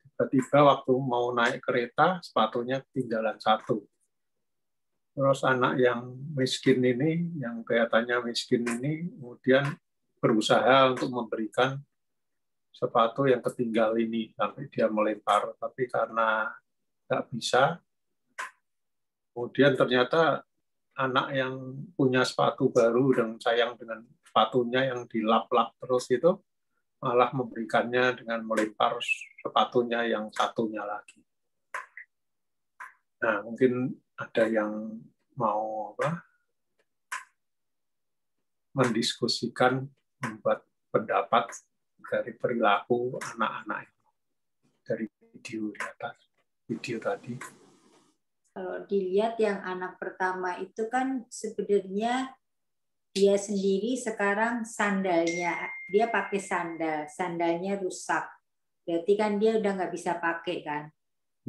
tiba-tiba waktu mau naik kereta, sepatunya ketinggalan satu. Terus anak yang miskin ini, yang kelihatannya miskin ini, kemudian berusaha untuk memberikan sepatu yang ketinggal ini, sampai dia melempar. Tapi karena nggak bisa, kemudian ternyata anak yang punya sepatu baru dan sayang dengan sepatunya yang dilap-lap terus itu, malah memberikannya dengan melempar sepatunya yang satunya lagi. Nah, mungkin ada yang mau mendiskusikan, membuat pendapat dari perilaku anak-anak itu dari video di atas, video tadi. Kalau dilihat yang anak pertama itu kan sebenarnya dia sendiri sekarang sandalnya, dia pakai sandalnya rusak. Berarti kan dia udah nggak bisa pakai kan.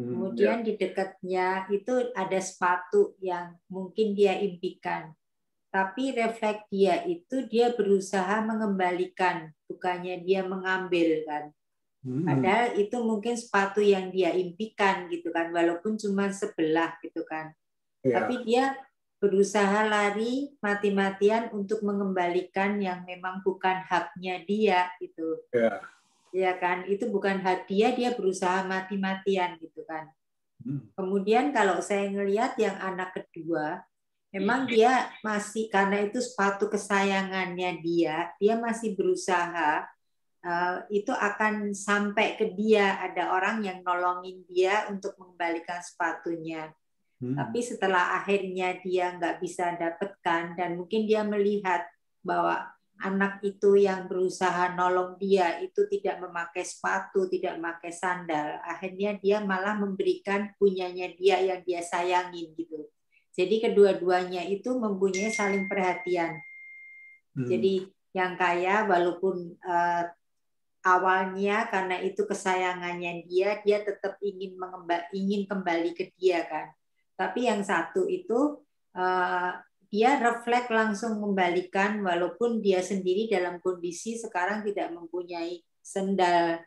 Kemudian di dekatnya itu ada sepatu yang mungkin dia impikan. Tapi refleks dia itu dia berusaha mengembalikan, bukannya dia mengambil kan. Padahal itu mungkin sepatu yang dia impikan gitu kan, walaupun cuma sebelah gitu kan. Tapi dia berusaha lari mati-matian untuk mengembalikan yang memang bukan haknya dia gitu. Ya kan, itu bukan hak dia berusaha mati-matian gitu kan. Kemudian kalau saya ngelihat yang anak kedua, memang dia masih, karena itu sepatu kesayangannya dia masih berusaha. Itu akan sampai ke dia, ada orang yang nolongin dia untuk mengembalikan sepatunya. Tapi setelah akhirnya dia nggak bisa dapatkan, dan mungkin dia melihat bahwa anak itu yang berusaha nolong dia itu tidak memakai sepatu, tidak memakai sandal, akhirnya dia malah memberikan punyanya dia yang dia sayangin gitu. Jadi kedua-duanya itu mempunyai saling perhatian. Jadi yang kaya walaupun awalnya karena itu kesayangannya dia tetap ingin kembali ke dia kan. Tapi yang satu itu dia refleks langsung membalikan, walaupun dia sendiri dalam kondisi sekarang tidak mempunyai sendal,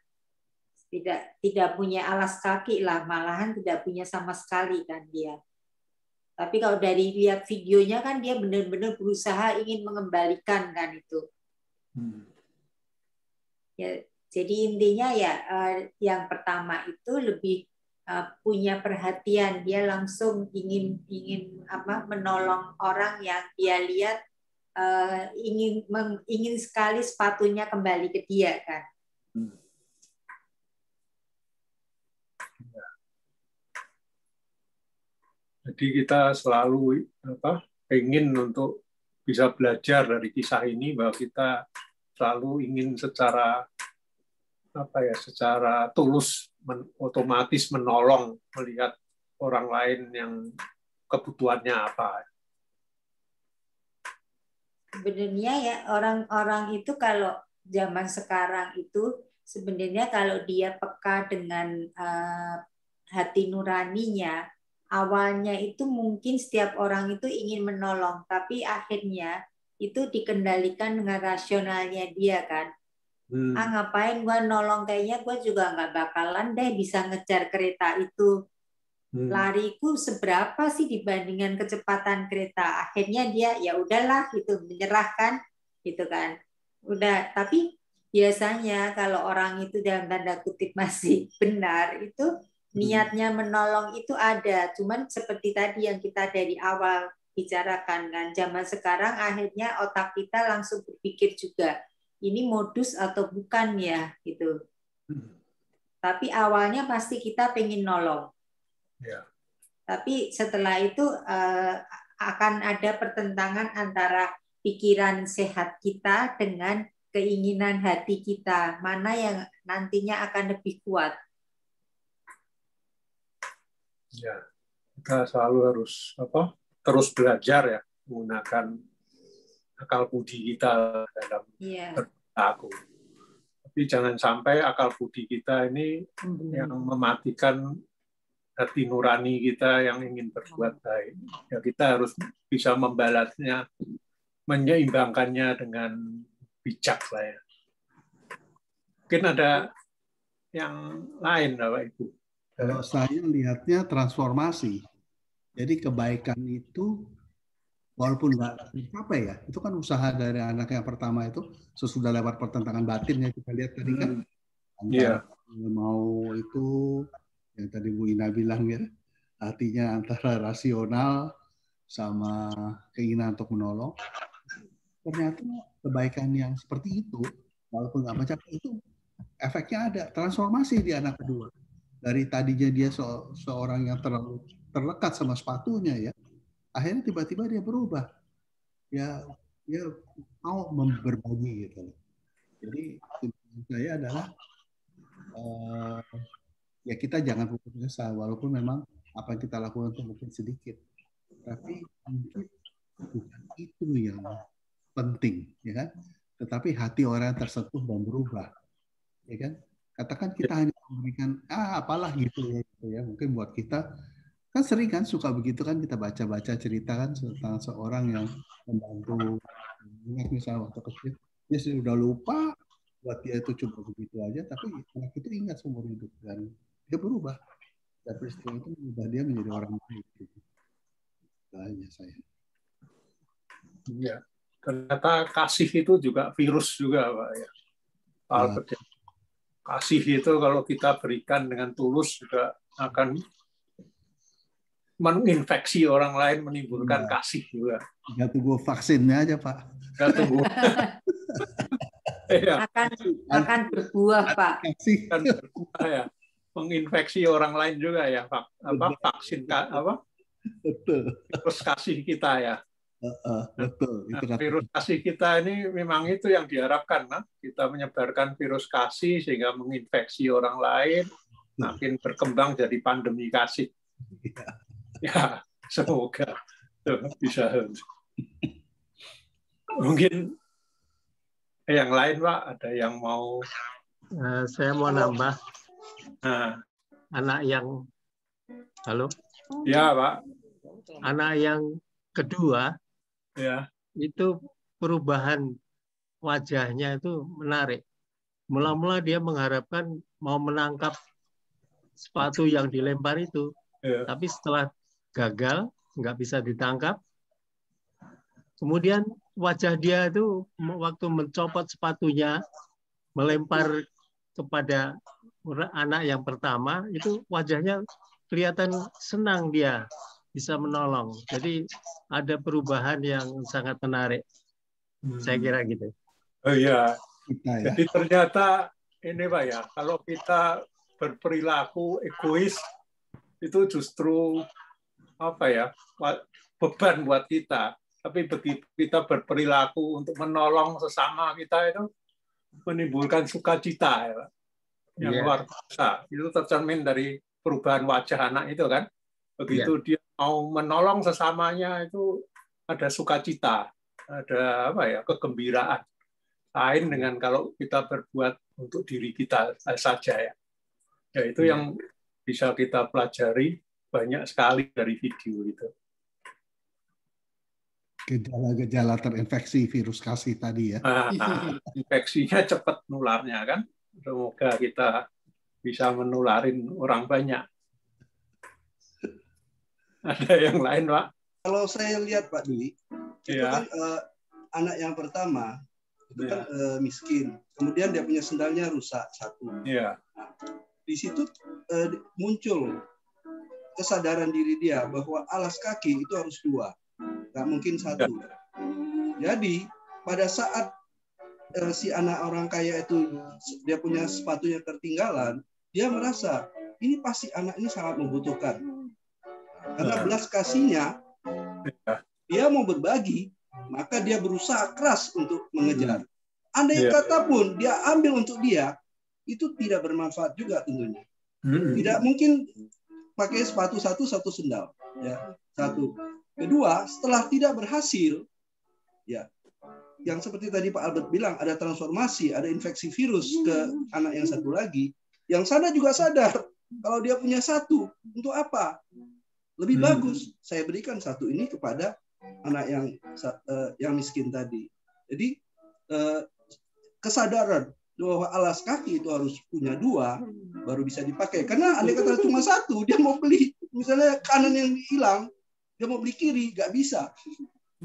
tidak punya alas kaki lah, malahan tidak punya sama sekali kan dia. Tapi kalau dari lihat videonya kan dia benar-benar berusaha ingin mengembalikan kan itu. Ya, jadi intinya ya yang pertama itu lebih punya perhatian, dia langsung ingin menolong orang yang dia lihat ingin sekali sepatunya kembali ke dia kan. Jadi kita selalu ingin untuk bisa belajar dari kisah ini, bahwa kita selalu ingin secara tulus otomatis menolong, melihat orang lain yang kebutuhannya apa. Sebenarnya ya orang-orang itu kalau zaman sekarang itu sebenarnya kalau dia peka dengan hati nuraninya, awalnya itu mungkin setiap orang itu ingin menolong, tapi akhirnya itu dikendalikan dengan rasionalnya dia kan. Ngapain gue nolong, kayaknya gue juga nggak bakalan deh bisa ngejar kereta itu. Lariku seberapa sih dibandingkan kecepatan kereta. Akhirnya dia ya udahlah gitu, menyerahkan gitu kan. Udah, tapi biasanya kalau orang itu dalam tanda kutip masih benar itu, niatnya menolong itu ada, cuman seperti tadi yang kita dari awal bicarakan kan, zaman sekarang akhirnya otak kita langsung berpikir juga ini modus atau bukan ya gitu. Tapi awalnya pasti kita pengen nolong. Ya. Tapi setelah itu akan ada pertentangan antara pikiran sehat kita dengan keinginan hati kita, mana yang nantinya akan lebih kuat. Ya, kita selalu harus terus belajar ya, menggunakan akal budi kita dalam berlaku. Tapi jangan sampai akal budi kita ini yang mematikan hati nurani kita yang ingin berbuat baik. Ya, kita harus bisa membalasnya, menyeimbangkannya dengan bijak lah ya. Mungkin ada yang lain Bapak Ibu. Kalau saya lihatnya transformasi. Jadi kebaikan itu walaupun nggak tercapai ya, itu kan usaha dari anak yang pertama itu sesudah lewat pertentangan batinnya kita lihat tadi kan. Antara mau itu yang tadi Bu Ina bilang ya, artinya antara rasional sama keinginan untuk menolong. Ternyata kebaikan yang seperti itu, walaupun nggak mencapai itu, efeknya ada, transformasi di anak kedua. Dari tadinya dia seorang yang terlalu terlekat sama sepatunya ya, akhirnya tiba-tiba dia berubah. Ya, dia mau berbagi gitu. Jadi saya adalah ya kita jangan putus asa, walaupun memang apa yang kita lakukan itu mungkin sedikit, tapi mungkin bukan itu yang penting, ya kan? Tetapi hati orang tersentuh dan berubah, ya kan? Katakan kita hanya memberikan apalah gitu ya, mungkin buat kita kan sering kan suka begitu kan, kita baca-baca cerita kan tentang seorang yang membantu misalnya waktu kecil, dia sudah lupa buat dia itu cuma begitu aja, tapi anak itu ingat seumur hidup dan dia berubah. Dan peristiwa itu mengubah dia menjadi orang baik. Banyak saya. Iya, ternyata kasih itu juga virus juga Pak ya. Kasih itu kalau kita berikan dengan tulus juga akan menginfeksi orang lain, menimbulkan kasih juga. Nggak tunggu vaksinnya aja Pak. Nggak tunggu. akan berbuah Pak. Akan berbuah ya. Menginfeksi orang lain juga ya, vaksin betul. Virus kasih kita ya. Betul. Itu virus kasih kita ini memang itu yang diharapkan, nah? Kita menyebarkan virus kasih sehingga menginfeksi orang lain, makin berkembang jadi pandemi kasih. Ya, semoga bisa. Mungkin yang lain Pak, ada yang mau? Saya mau nambah. Anak yang ya Pak, anak yang kedua ya itu perubahan wajahnya itu menarik. Mula-mula dia mengharapkan mau menangkap sepatu yang dilempar itu, tapi setelah gagal nggak bisa ditangkap, kemudian wajah dia itu waktu mencopot sepatunya melempar kepada anak yang pertama itu wajahnya kelihatan senang, dia bisa menolong. Jadi ada perubahan yang sangat menarik. Saya kira gitu. Oh iya. Jadi ternyata ini Pak ya, kalau kita berperilaku egois itu justru beban buat kita. Tapi begitu kita berperilaku untuk menolong sesama kita itu menimbulkan sukacita ya Pak. Yang luar biasa. Itu tercermin dari perubahan wajah anak itu kan. Begitu dia mau menolong sesamanya itu ada sukacita, ada kegembiraan. Lain dengan kalau kita berbuat untuk diri kita saja ya. Ya itu yang bisa kita pelajari banyak sekali dari video itu. Gejala-gejala terinfeksi virus kasih tadi ya. Infeksinya cepat nularnya kan. Semoga kita bisa menularin orang banyak. Ada yang lain, Pak? Kalau saya lihat Pak Dwi, itu kan anak yang pertama itu kan miskin. Kemudian dia punya sendalnya rusak satu. Iya. Nah, di situ muncul kesadaran diri dia bahwa alas kaki itu harus 2, nggak mungkin 1. Jadi pada saat si anak orang kaya itu dia punya sepatunya ketinggalan, dia merasa ini pasti anak ini sangat membutuhkan. Karena belas kasihnya, dia mau berbagi, maka dia berusaha keras untuk mengejar. Andai kata pun dia ambil untuk dia, itu tidak bermanfaat juga tentunya. Tidak mungkin pakai sepatu satu sendal, ya. 1. Kedua, setelah tidak berhasil, ya, yang seperti tadi Pak Albert bilang, ada transformasi, ada infeksi virus ke anak yang satu lagi. Yang sana juga sadar kalau dia punya 1, untuk apa? Lebih bagus saya berikan 1 ini kepada anak yang miskin tadi. Jadi kesadaran bahwa alas kaki itu harus punya 2 baru bisa dipakai. Karena andai kata cuma 1, dia mau beli misalnya kanan yang hilang, dia mau beli kiri nggak bisa.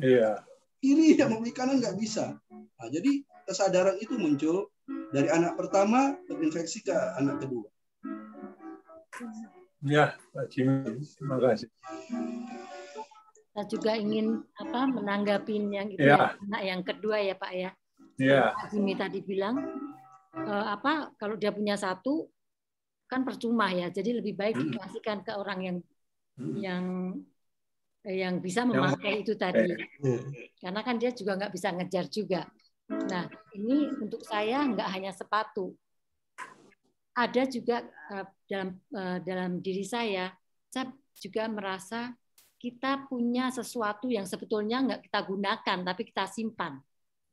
Iya. Kiri dia mau beli kanan nggak bisa. Nah, jadi kesadaran itu muncul dari anak pertama terinfeksi ke anak kedua. Ya, Pak Jimmy, terima kasih. Saya juga ingin menanggapi yang itu ya, anak yang kedua ya Pak ya. Ya. Pak Jimmy tadi bilang kalau dia punya 1 kan percuma ya. Jadi lebih baik dikasihkan ke orang yang bisa memakai itu tadi. Karena kan dia juga nggak bisa ngejar juga. Nah, ini untuk saya nggak hanya sepatu. Ada juga dalam diri saya juga merasa kita punya sesuatu yang sebetulnya nggak kita gunakan, tapi kita simpan.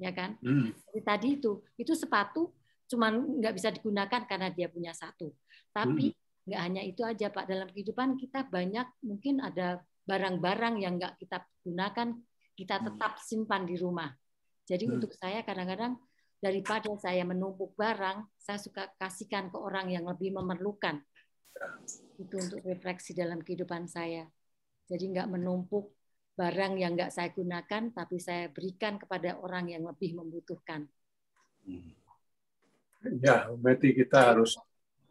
Ya kan? Jadi tadi itu sepatu cuman nggak bisa digunakan karena dia punya 1. Tapi nggak hanya itu aja Pak, dalam kehidupan kita banyak mungkin ada barang-barang yang nggak kita gunakan, kita tetap simpan di rumah. Jadi untuk saya kadang-kadang daripada saya menumpuk barang, saya suka kasihkan ke orang yang lebih memerlukan. Itu untuk refleksi dalam kehidupan saya. Jadi nggak menumpuk barang yang nggak saya gunakan, tapi saya berikan kepada orang yang lebih membutuhkan. Ya, berarti kita harus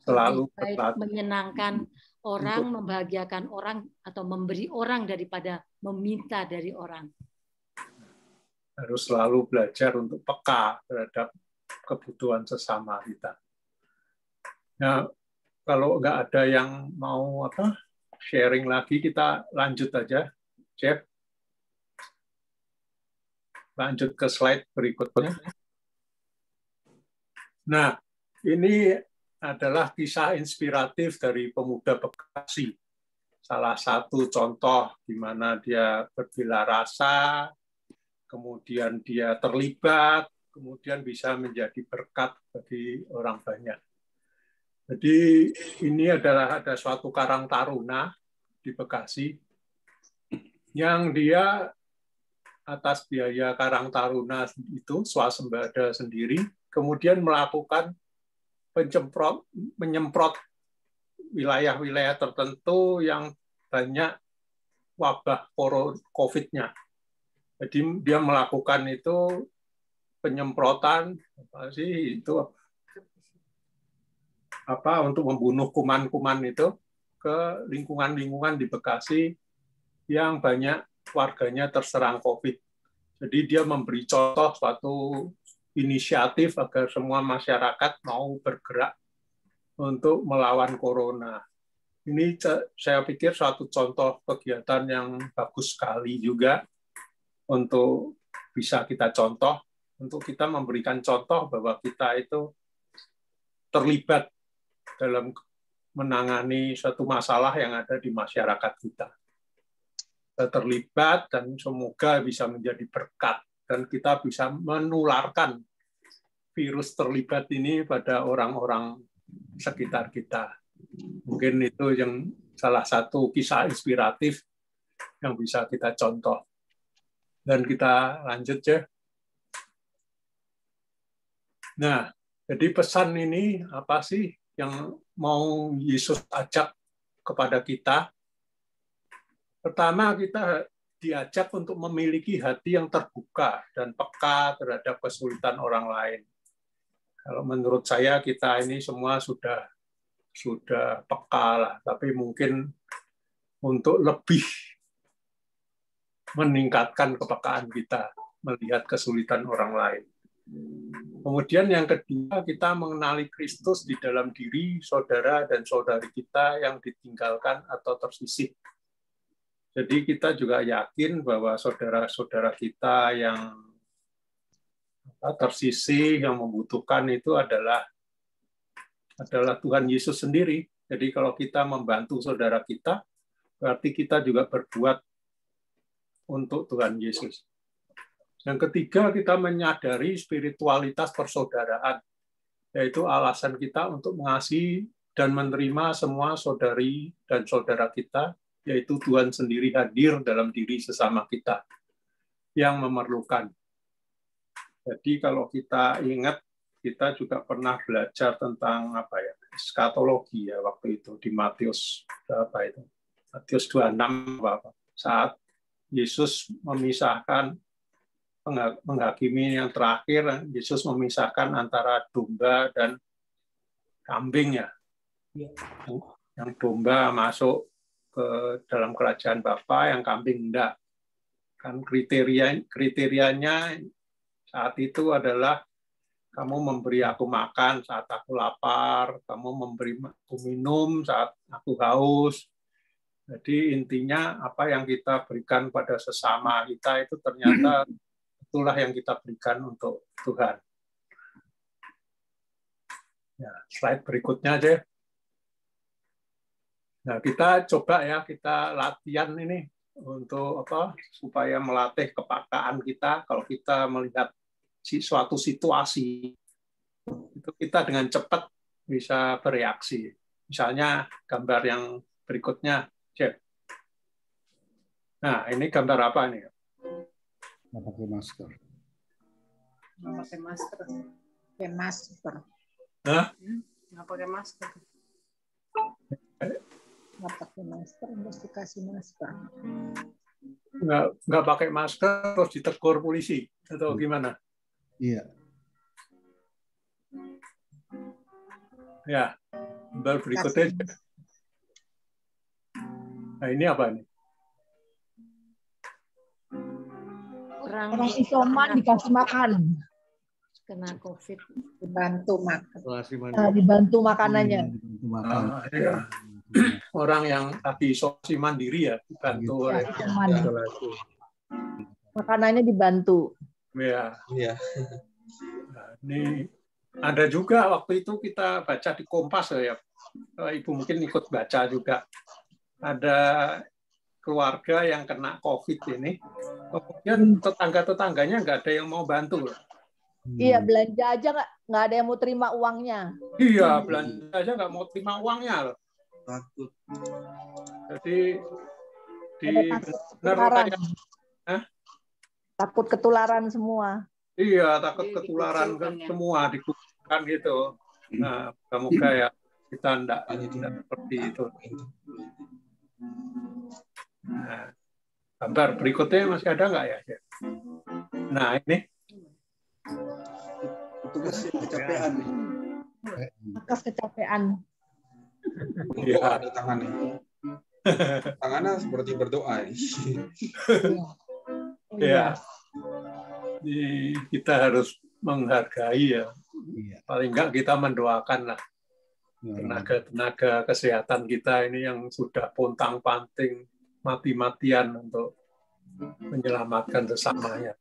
selalu menyenangkan orang, membahagiakan orang, atau memberi orang daripada meminta dari orang. Harus selalu belajar untuk peka terhadap kebutuhan sesama kita. Nah, kalau nggak ada yang mau sharing lagi, kita lanjut aja, Jeff. Lanjut ke slide berikutnya. Nah, ini adalah kisah inspiratif dari pemuda Bekasi. Salah satu contoh di mana dia berbela rasa, kemudian dia terlibat, kemudian bisa menjadi berkat bagi orang banyak. Jadi ini adalah ada suatu karang taruna di Bekasi yang dia atas biaya karang taruna itu swasembada sendiri, kemudian melakukan menyemprot wilayah-wilayah tertentu yang banyak wabah COVID-nya. Jadi dia melakukan itu penyemprotan untuk membunuh kuman-kuman itu ke lingkungan-lingkungan di Bekasi yang banyak warganya terserang COVID. Jadi dia memberi contoh suatu inisiatif agar semua masyarakat mau bergerak untuk melawan corona. Ini saya pikir suatu contoh kegiatan yang bagus sekali juga untuk bisa kita contoh, untuk kita memberikan contoh bahwa kita itu terlibat dalam menangani suatu masalah yang ada di masyarakat kita. Kita terlibat dan semoga bisa menjadi berkat dan kita bisa menularkan virus terlibat ini pada orang-orang sekitar kita. Mungkin itu yang salah satu kisah inspiratif yang bisa kita contoh. Dan kita lanjut ya. Nah, jadi pesan ini apa sih yang mau Yesus ajak kepada kita? Pertama, kita diajak untuk memiliki hati yang terbuka dan peka terhadap kesulitan orang lain. Kalau menurut saya kita ini semua sudah sudah peka lah, tapi mungkin untuk lebih meningkatkan kepekaan kita melihat kesulitan orang lain. Kemudian yang kedua, kita mengenali Kristus di dalam diri saudara dan saudari kita yang ditinggalkan atau tersisih. Jadi kita juga yakin bahwa saudara-saudara kita yang tersisih, yang membutuhkan itu adalah Tuhan Yesus sendiri. Jadi kalau kita membantu saudara kita, berarti kita juga berbuat untuk Tuhan Yesus. Yang ketiga, kita menyadari spiritualitas persaudaraan, yaitu alasan kita untuk mengasihi dan menerima semua saudari dan saudara kita, yaitu Tuhan sendiri hadir dalam diri sesama kita yang memerlukan. Jadi kalau kita ingat, kita juga pernah belajar tentang eskatologi ya waktu itu di Matius Matius 26 saat Yesus memisahkan, menghakimi yang terakhir, Yesus memisahkan antara domba dan kambing ya. Yang domba masuk ke dalam kerajaan Bapa, yang kambing enggak. Kan kriterianya saat itu adalah kamu memberi aku makan saat aku lapar, kamu memberi aku minum saat aku haus. Jadi intinya apa yang kita berikan pada sesama kita itu ternyata itulah yang kita berikan untuk Tuhan. Ya, slide berikutnya aja. Nah, kita coba ya, kita latihan ini untuk supaya melatih kepekaan kita kalau kita melihat suatu situasi itu kita dengan cepat bisa bereaksi. Misalnya gambar yang berikutnya, Jeff. Nah, ini gambar apa nih? Nggak pakai masker. Nggak pakai masker. Pakai masker. Hah? Nggak pakai masker. Nggak pakai masker, harus dikasih masker. Nggak pakai masker terus ditegur polisi atau gimana? Iya. Ya, gambar berikutnya. Nah, ini apa nih? Orang isoman dikasih makan. Kena COVID. Dibantu makan. Dibantu makanannya. Ya. Orang yang tadi isolasi mandiri ya, dibantu oleh isolasi. Makanannya dibantu. Ya. Nah, ini ada juga waktu itu kita baca di Kompas ya. Ibu mungkin ikut baca juga. Ada keluarga yang kena COVID ini, kemudian tetangga-tetangganya nggak ada yang mau bantu. Iya, belanja aja nggak ada yang mau terima uangnya. Iya, belanja aja nggak mau terima uangnya loh. Takut. Jadi takut ketularan semua. Iya, takut ketularan semua dikumpulkan gitu. Nah, moga ya kita tidak seperti itu. Nah, gambar berikutnya masih ada nggak ya? Nah, ini. Petugas kecapean nih. Petugas kecapean. Iya. Ada tangannya. Tangannya seperti berdoa. Ya. Kita harus menghargai ya. Paling enggak kita mendoakan lah tenaga kesehatan kita ini yang sudah pontang-panting mati-matian untuk menyelamatkan sesamanya.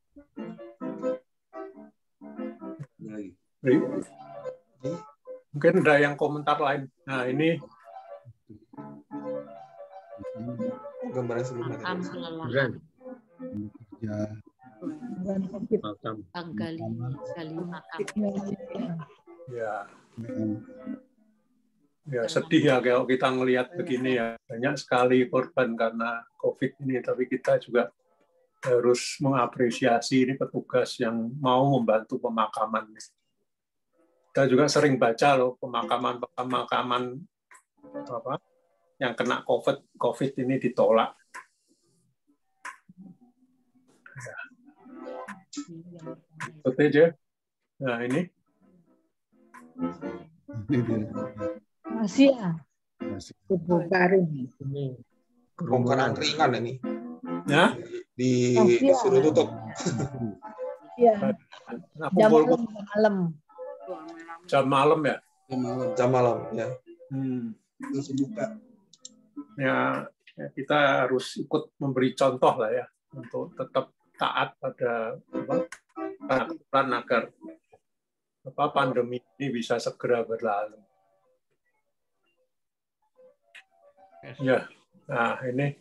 Mungkin ada yang komentar lain. Nah, ini gambaran sebelumnya. Kali makam. Ya sedih ya kalau kita ngelihat begini ya. Banyak sekali korban karena COVID ini, tapi kita juga harus mengapresiasi ini petugas yang mau membantu pemakaman. Kita juga sering baca loh pemakaman yang kena COVID ini ditolak. Ya. Itu aja. Nah ini. Masih ya. Tubuh baru. Ini Bongkaran ringan ini. Ya? Disuruh tutup. Iya. Jam malam. Jam malam ya? Jam malam ya. Langsung buka. Ya, kita harus ikut memberi contoh lah ya untuk tetap taat pada aturan agar pandemi ini bisa segera berlalu. Ya, nah ini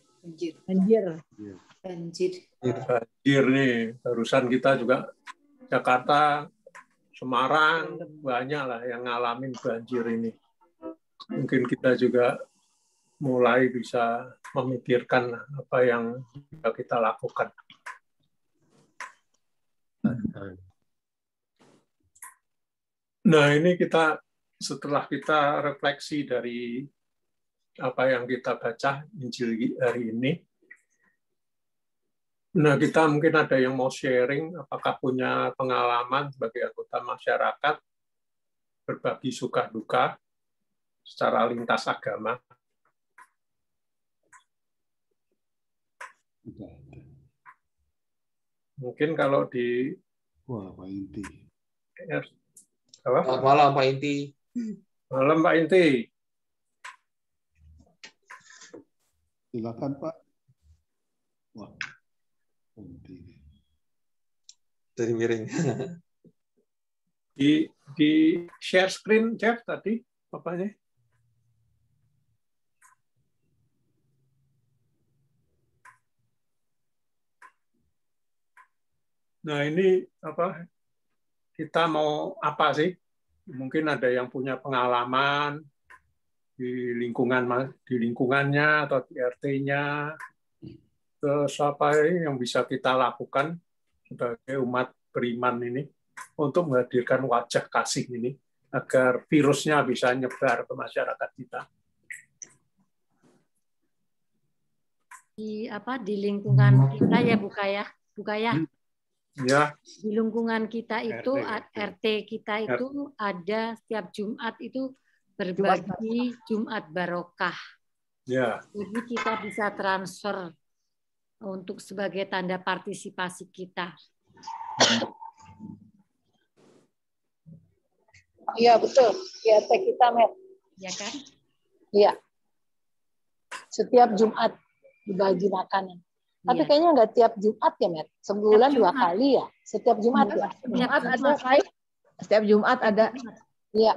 banjir nih, barusan kita juga Jakarta, Semarang banyak lah yang ngalamin banjir ini. Mungkin kita juga mulai bisa memikirkan apa yang bisa kita lakukan. Nah, ini kita setelah kita refleksi dari apa yang kita baca Injil hari ini. Nah, kita mungkin ada yang mau sharing, apakah punya pengalaman sebagai anggota masyarakat berbagi suka duka secara lintas agama. Mungkin kalau di Pak Inti. Selamat malam Pak Inti. Malam Pak Inti. Silakan Pak. Wah, Inti. Jadi miring. Di share screen Jeff tadi apanya? Nah, ini apa? Kita mau apa sih? Mungkin ada yang punya pengalaman di lingkungannya atau di RT-nya. Terus apa yang bisa kita lakukan sebagai umat beriman ini untuk menghadirkan wajah kasih ini agar virusnya bisa nyebar ke masyarakat kita. Di lingkungan kita ya buka ya. Ya. Di lingkungan kita itu RT kita itu ada setiap Jumat itu berbagi Jumat Barokah. Ya. Jadi kita bisa transfer untuk sebagai tanda partisipasi kita. Iya betul. Di RT kita, Met. Ya kan? Iya. Setiap Jumat dibagi makanan. Tapi kayaknya nggak tiap Jumat ya, Met. Sebulan 2 kali ya. Setiap Jumat ya. Jumat ada, Mai. Setiap Jumat ada. Iya.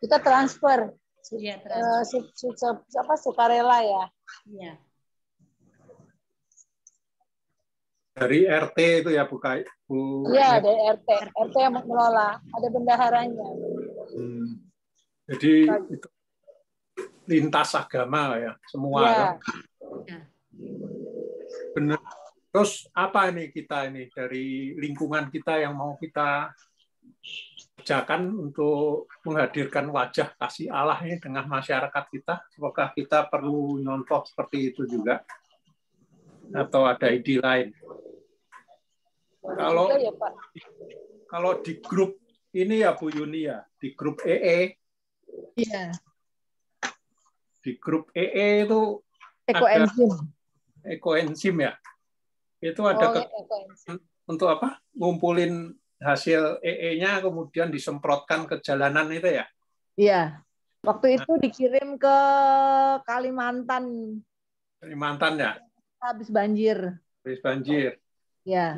Kita transfer. Iya, sukarela ya. Iya. Dari RT itu ya, Bu. Iya, dari RT. RT yang mengelola. Ada bendaharanya. Jadi itu lintas agama ya, semua. Ya. Ya. Benar. Terus apa ini kita ini dari lingkungan kita yang mau kita kerjakan untuk menghadirkan wajah kasih Allah ini tengah masyarakat kita? Apakah kita perlu nyontoh seperti itu juga? Atau ada ide lain? Kalau di grup ini ya Bu Yuni ya, di grup EE. Iya. Di grup EE itu ekoenzim ya. Itu ada untuk apa? Ngumpulin hasil EE-nya kemudian disemprotkan ke jalanan itu ya. Iya. Waktu itu dikirim ke Kalimantan. Kalimantan ya. Habis banjir. Habis banjir. Ya.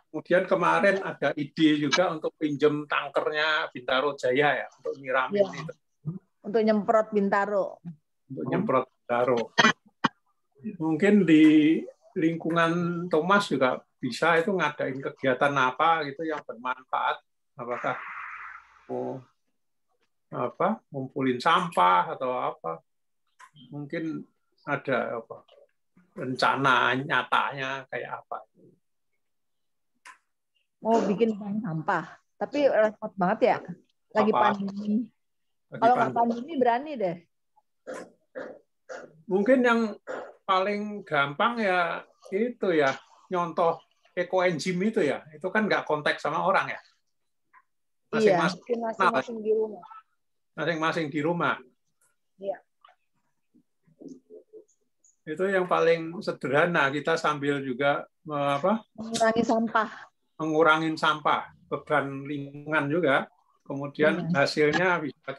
Kemudian kemarin ada ide juga untuk pinjem tankernya Bintaro Jaya ya untuk nyiramin itu. Untuk nyemprot Bintaro. Untuk nyemprot Bintaro. Mungkin di lingkungan Thomas juga bisa itu ngadain kegiatan apa gitu yang bermanfaat. Apakah ngumpulin sampah atau apa? Mungkin ada apa? Rencana nyatanya kayak apa? Mau bikin bank sampah, tapi repot banget ya. Lagi pandemi. Kalau nggak pandemi berani deh. Mungkin yang paling gampang ya itu ya nyontoh ekoenzim itu ya. Itu kan nggak kontak sama orang ya. Masing-masing di rumah. Masing-masing di rumah. Iya. Itu yang paling sederhana. Kita sambil juga mengurangi sampah. Mengurangin sampah, beban lingkungan juga. Kemudian hasilnya bisa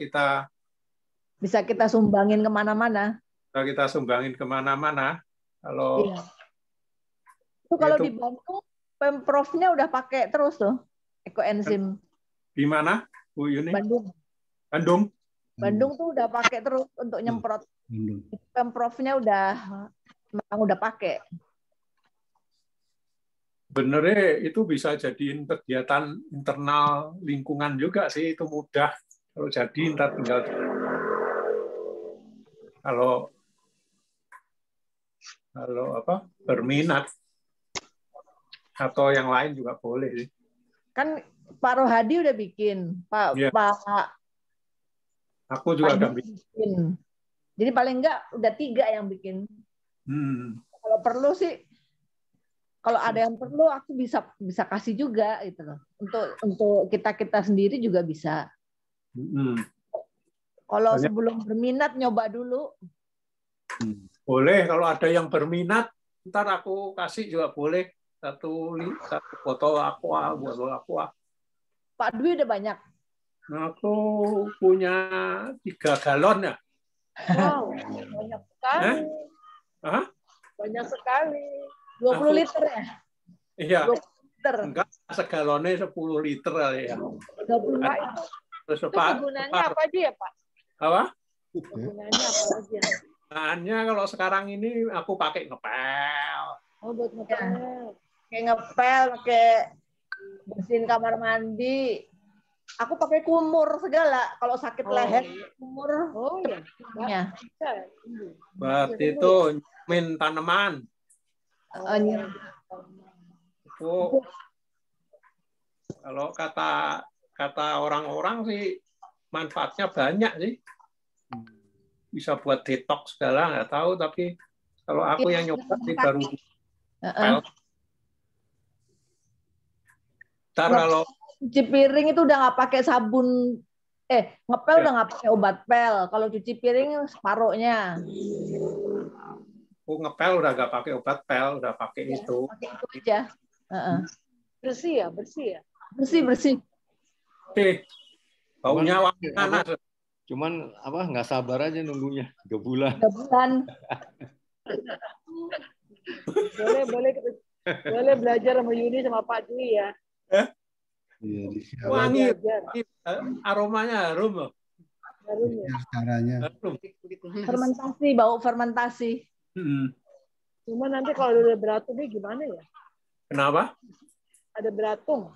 kita sumbangin kemana-mana. Bisa kita sumbangin kemana-mana. Kalau di Bandung, Pemprovnya udah pakai terus tuh ekoenzim. Di mana, Bu Yuni? Bandung tuh udah pakai terus untuk nyemprot. Pemprovnya memang udah pakai. Benernya itu bisa jadiin kegiatan internal lingkungan juga sih, itu mudah. Kalau jadi ntar tinggal kalau berminat atau yang lain juga boleh sih. Kan Pak Rohadi udah bikin, Pak aku juga udah bikin. Jadi paling enggak udah 3 yang bikin. Kalau perlu sih, kalau ada yang perlu aku bisa kasih juga gitu loh. Untuk kita sendiri juga bisa. Kalau sebelum berminat nyoba dulu. Boleh, kalau ada yang berminat, ntar aku kasih juga boleh. Satu botol aqua. Pak Dwi udah banyak. Aku punya 3 galon ya. Wow, banyak sekali. Banyak sekali. 20 liter ya? Iya. 20 liter. Enggak, segalonnya 10 liter kali ya. 20 itu. Terus gunanya apa aja ya, Pak? Apa? Gunanya apa aja? Gunanya kalau sekarang ini aku pakai ngepel. Oh, buat ngepel. Kayak ngepel, pakai bersihin kamar mandi. Aku pakai kumur segala. Kalau sakit leher, kumur. Oh iya. Berarti itu nyemin tanaman. Kalau kata orang-orang sih manfaatnya banyak sih. Bisa buat detox segala, nggak tahu. Tapi kalau aku yang nyoba sih baru ntar kalau cuci piring itu udah nggak pakai sabun, ngepel udah nggak pakai obat pel. Kalau cuci piring separohnya. Aku ngepel udah nggak pakai obat pel, udah pakai itu. Pakai itu aja. Bersih ya. Bersih. Oke. Baunya wangi panas. Cuman nggak sabar aja nunggunya 3 bulan. 3 bulan. boleh belajar sama Yuni sama Pak Dwi ya. Wangi, aromanya harum loh. Harum ya. Caranya. Fermentasi, bau fermentasi. Cuma nanti kalau udah beratungnya gimana ya? Kenapa? Ada belatung.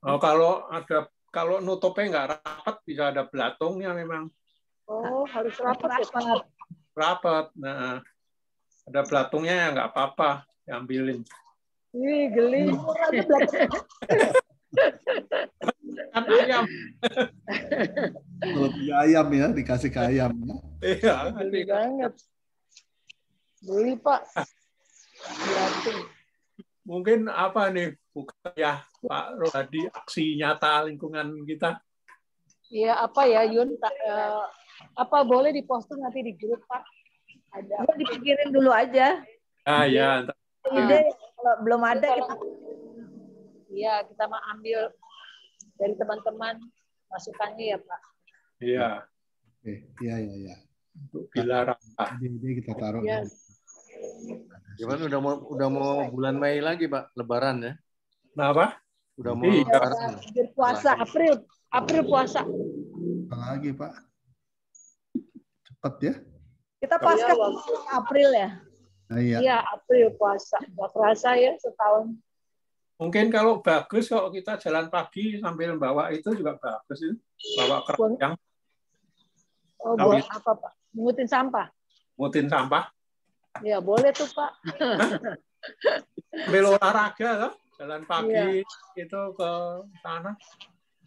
Oh, kalau nutupnya nggak rapat bisa ada belatungnya memang. Oh, harus rapat. Rapat. Nah, ada belatungnya ya nggak apa-apa, diambilin. Ih, geli. Kan ayam. Kalau punya ayam ya, dikasih ke ayam. Iya. Geli banget. Beli, Pak. Belatung. Mungkin apa nih, bukan ya Pak Rohadi, aksi nyata lingkungan kita? Iya, apa ya, Yun? Apa boleh diposting nanti di grup, Pak? Ada. Dipikirin dulu aja. Ya. Ide kalau belum ada kita. Iya, kita mau ambil dari teman-teman masukannya ya, Pak. Iya. Iya. Untuk dilarang. Ini kita taruh. Ya. Gimana udah mau bulan Mei lagi, Pak, Lebaran ya? Kenapa? Udah mau Lebaran. Puasa April puasa. Apa lagi, Pak? Cepat ya? Kita pasca April ya. Iya, April puasa. Nggak kerasa ya setahun. Mungkin kalau bagus kalau kita jalan pagi sambil bawa itu juga bagus itu. Bawa keranjang. Oh, buat apa, Pak? Mungutin sampah. Mungutin sampah. Ya, boleh tuh, Pak. Sambil olahraga loh. Jalan pagi itu ke sana.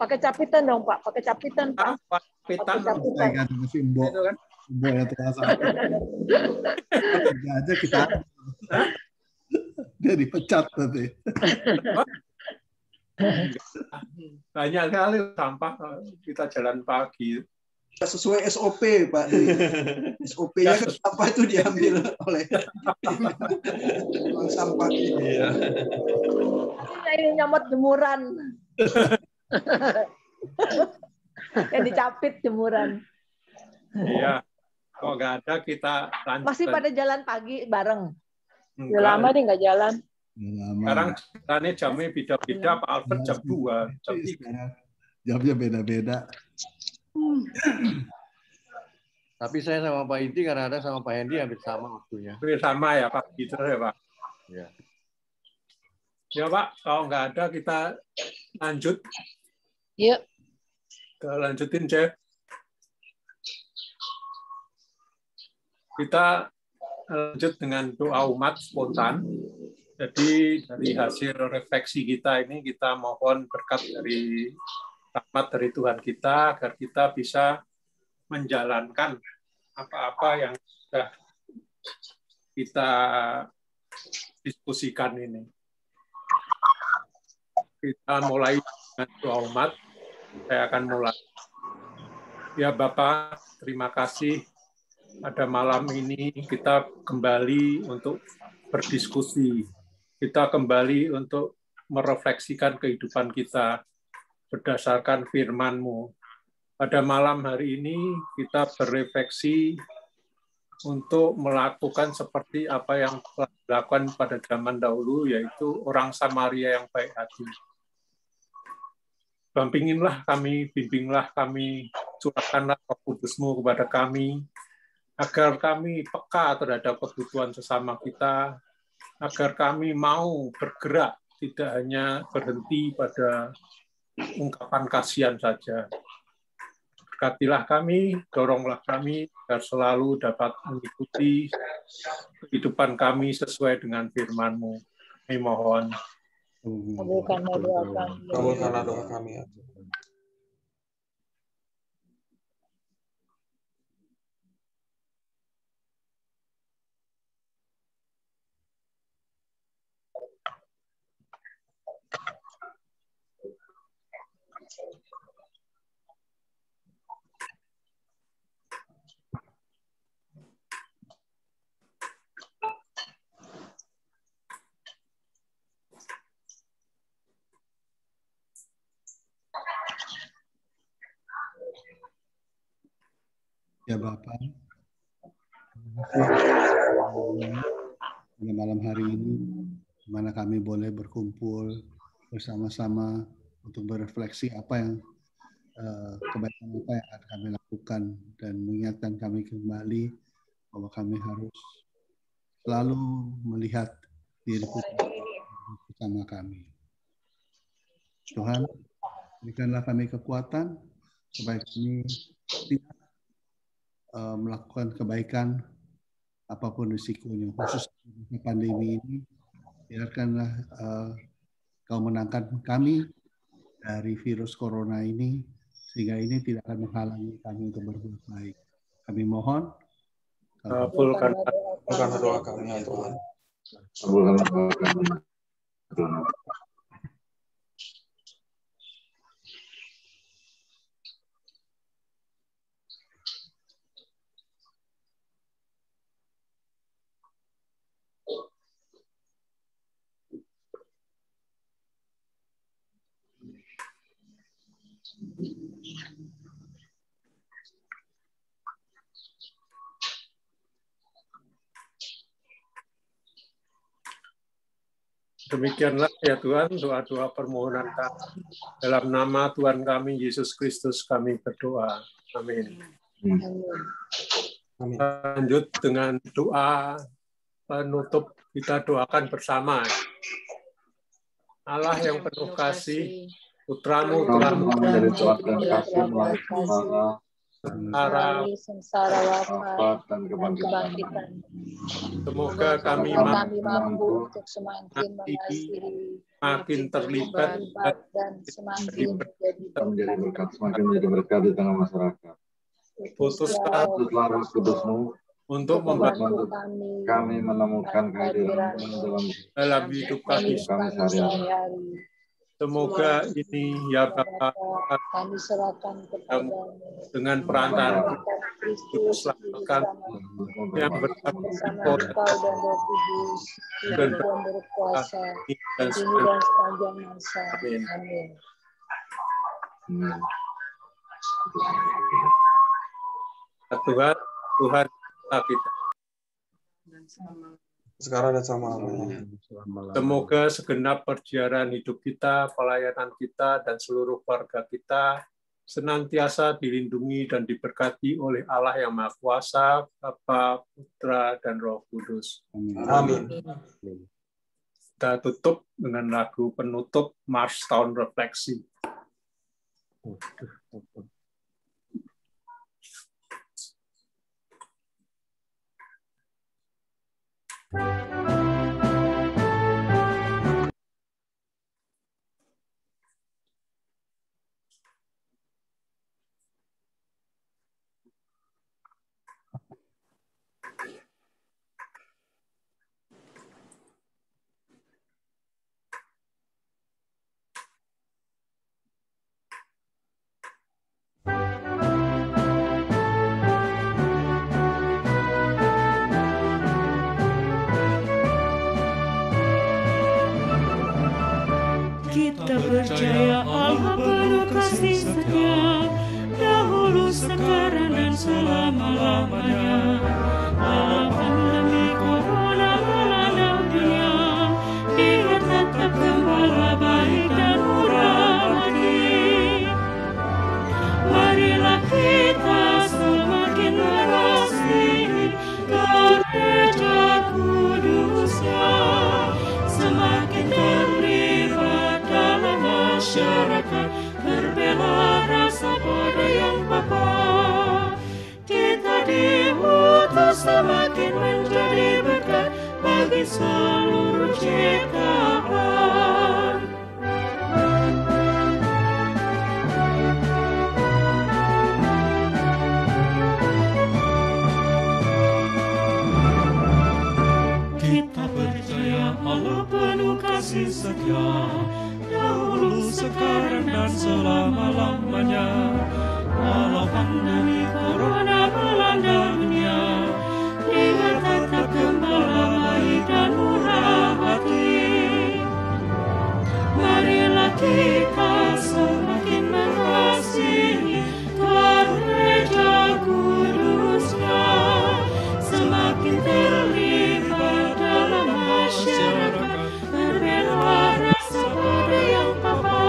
Pakai capitan dong, Pak. Pakai capitan, Pak. Capitan. Saya kan masih mbok. Itu kan. Mbok yang terasa. Aja kita. Dia dipecat nanti. Banyak sekali sampah kita jalan pagi. sesuai SOP, Pak. SOP-nya kan apa itu diambil oleh sampah. Iya. Ini nyomot jemuran. Yang dicapit jemuran. Iya. Kalau nggak ada kita lanjut. Masih pada jalan pagi bareng. Udah lama nih nggak jalan. Sekarang jalannya jamnya beda-beda. Pak Albert jam 2, jam 3. Jamnya beda-beda. Tapi saya sama Pak Inti kadang-kadang sama Pak Hendy hampir sama waktunya. Hampir sama ya Pak, gitu ya Pak. Ya. Ya Pak, kalau nggak ada kita lanjut. Yuk. Kita lanjutin, Jeff. Kita lanjut dengan doa umat spontan. Jadi dari hasil refleksi kita ini kita mohon berkat dari rahmat dari Tuhan kita agar kita bisa menjalankan apa-apa yang sudah kita diskusikan ini. Kita mulai dengan doa umat. Saya akan mulai. Ya Bapak, terima kasih pada malam ini kita kembali untuk berdiskusi. Kita kembali untuk merefleksikan kehidupan kita berdasarkan firman-Mu. Pada malam hari ini kita berefleksi untuk melakukan seperti apa yang telah dilakukan pada zaman dahulu, yaitu orang Samaria yang baik hati. Dampingilah kami, bimbinglah kami, curahkanlah Roh Kudus-Mu kepada kami, agar kami peka terhadap kebutuhan sesama kita, agar kami mau bergerak, tidak hanya berhenti pada ungkapan kasihan saja. Berkatilah kami, doronglah kami, agar selalu dapat mengikuti kehidupan kami sesuai dengan firman-Mu. Kami mohon. Kabulkanlah doa kami. Kabulkanlah doa kami. Ya Bapak, pada malam hari ini, di mana kami boleh berkumpul bersama-sama untuk berefleksi apa yang kebaikan apa yang akan kami lakukan dan mengingatkan kami kembali bahwa kami harus selalu melihat diri bersama kami. Tuhan, berikanlah kami kekuatan supaya kami tidak melakukan kebaikan apapun risikonya, khusus di pandemi ini. Biarkanlah Kau menangkan kami dari virus corona ini, sehingga ini tidak akan menghalangi kami untuk berbuat baik. Kami mohon, kabulkan doa kami ya Tuhan. Kabulkan doa kami, Tuhan. Demikianlah ya Tuhan, doa-doa permohonan kami. Dalam nama Tuhan kami, Yesus Kristus, kami berdoa. Amin. Lanjut dengan doa penutup, kita doakan bersama. Allah yang penuh kasih, Putra-Mu telah menjadi teladan kasih melalui sengsara wafat dan kebangkitan. Semoga kami mampu untuk semakin mengasihi, makin terlibat dan semakin menjadi berkat, semakin menjadi berkat di tengah masyarakat. Putuslah Roh Kudus-Mu untuk membantu kami menemukan kehadiran-Mu dalam hidup kami sehari-hari. Semoga ini ya Bapa kami serahkan kepadamu dengan perantara Kristus selamatkan yang bersama Engkau dan Roh Kudus hidup dan berkuasa dan kini dan sepanjang masa. Amin. Tuhan kita. Sekarang dan selama-lamanya. Semoga segenap perjalanan hidup kita, pelayanan kita, dan seluruh keluarga kita senantiasa dilindungi dan diberkati oleh Allah yang Maha Kuasa, Bapa, Putra, dan Roh Kudus. Amin. Kita tutup dengan lagu penutup Mars Tahun Refleksi. Kita percaya Allah penuh kasih setia, dahulu, sekarang, dan selama-lamanya. Walau pandemi corona melanda dunia, Dia tetap gembala baik dan murah hati. Marilah kita semakin mengasihi gereja kudusnya, semakin terlibat dalam masyarakat, berbela rasa pada yang Bapa. Kita diutus semakin menjadi berkat bagi seluruh ciptaan. Kita percaya Allah penuh kasih setia, dahulu, sekarang, dan selama-lamanya. Walau pandemi corona melanda dunia, Dia tetap gembala baik dan murah hati. Marilah kita semakin mengasihi gereja kudusnya, semakin terlibat dalam masyarakat, berbela rasa pada yang Bapa.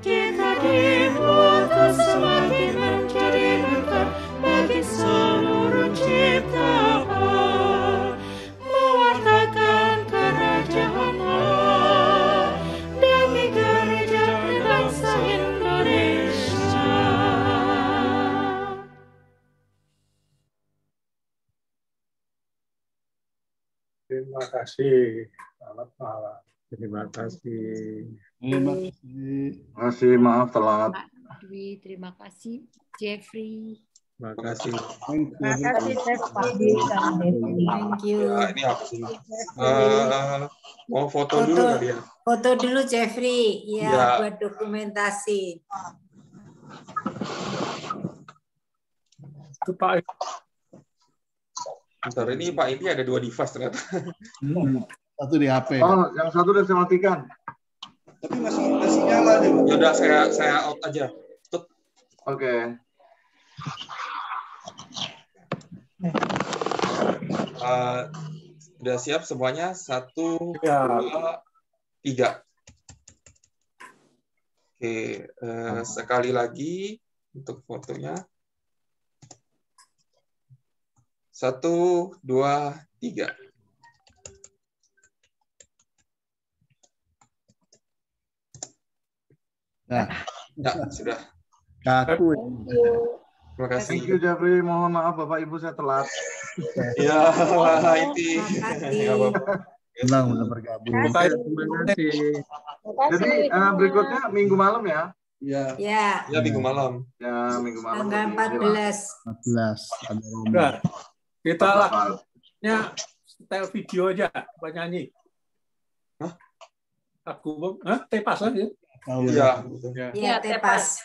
Kita diutus semakin menjadi berkat bagi seluruh ciptaan, mewartakan kerajaan Allah demi gereja bangsa Indonesia. Terima kasih. Selamat malam. Terima kasih. Terima kasih. Terima kasih, maaf telat. Pak Dwi, terima kasih. Jeffrey. Terima kasih. Terima kasih, Jeffrey. Thank you. Ya, ini apa sih? Mau foto dulu kali ya? Foto dulu Jeffrey, ya, Ya. buat dokumentasi. Itu Pak. Bentar, ini Pak ini ada 2 device ternyata. Satu di HP. Oh, yang satu udah saya matikan. Tapi masih nyala nih. Ya udah saya out aja. Oke. Udah siap semuanya? 1, Ya. 2, 3. Oke, sekali lagi untuk fotonya. 1, 2, 3. Nah, Sudah. kaku. Terima kasih. Thank you, Jeffrey. Mohon maaf, Bapak Ibu, saya telat. Ya, itu. Makasih. Senang udah bergabung. Terima kasih. Jadi berikutnya Minggu malam ya? Ya. Ya, Ya, Minggu malam. Ya, Minggu malam. tanggal 14. 14 ada Roma. Udah. Kita lakukannya style video aja, Pak nyanyi. Hah? Aku tepas aja. Iya. Iya, tepas.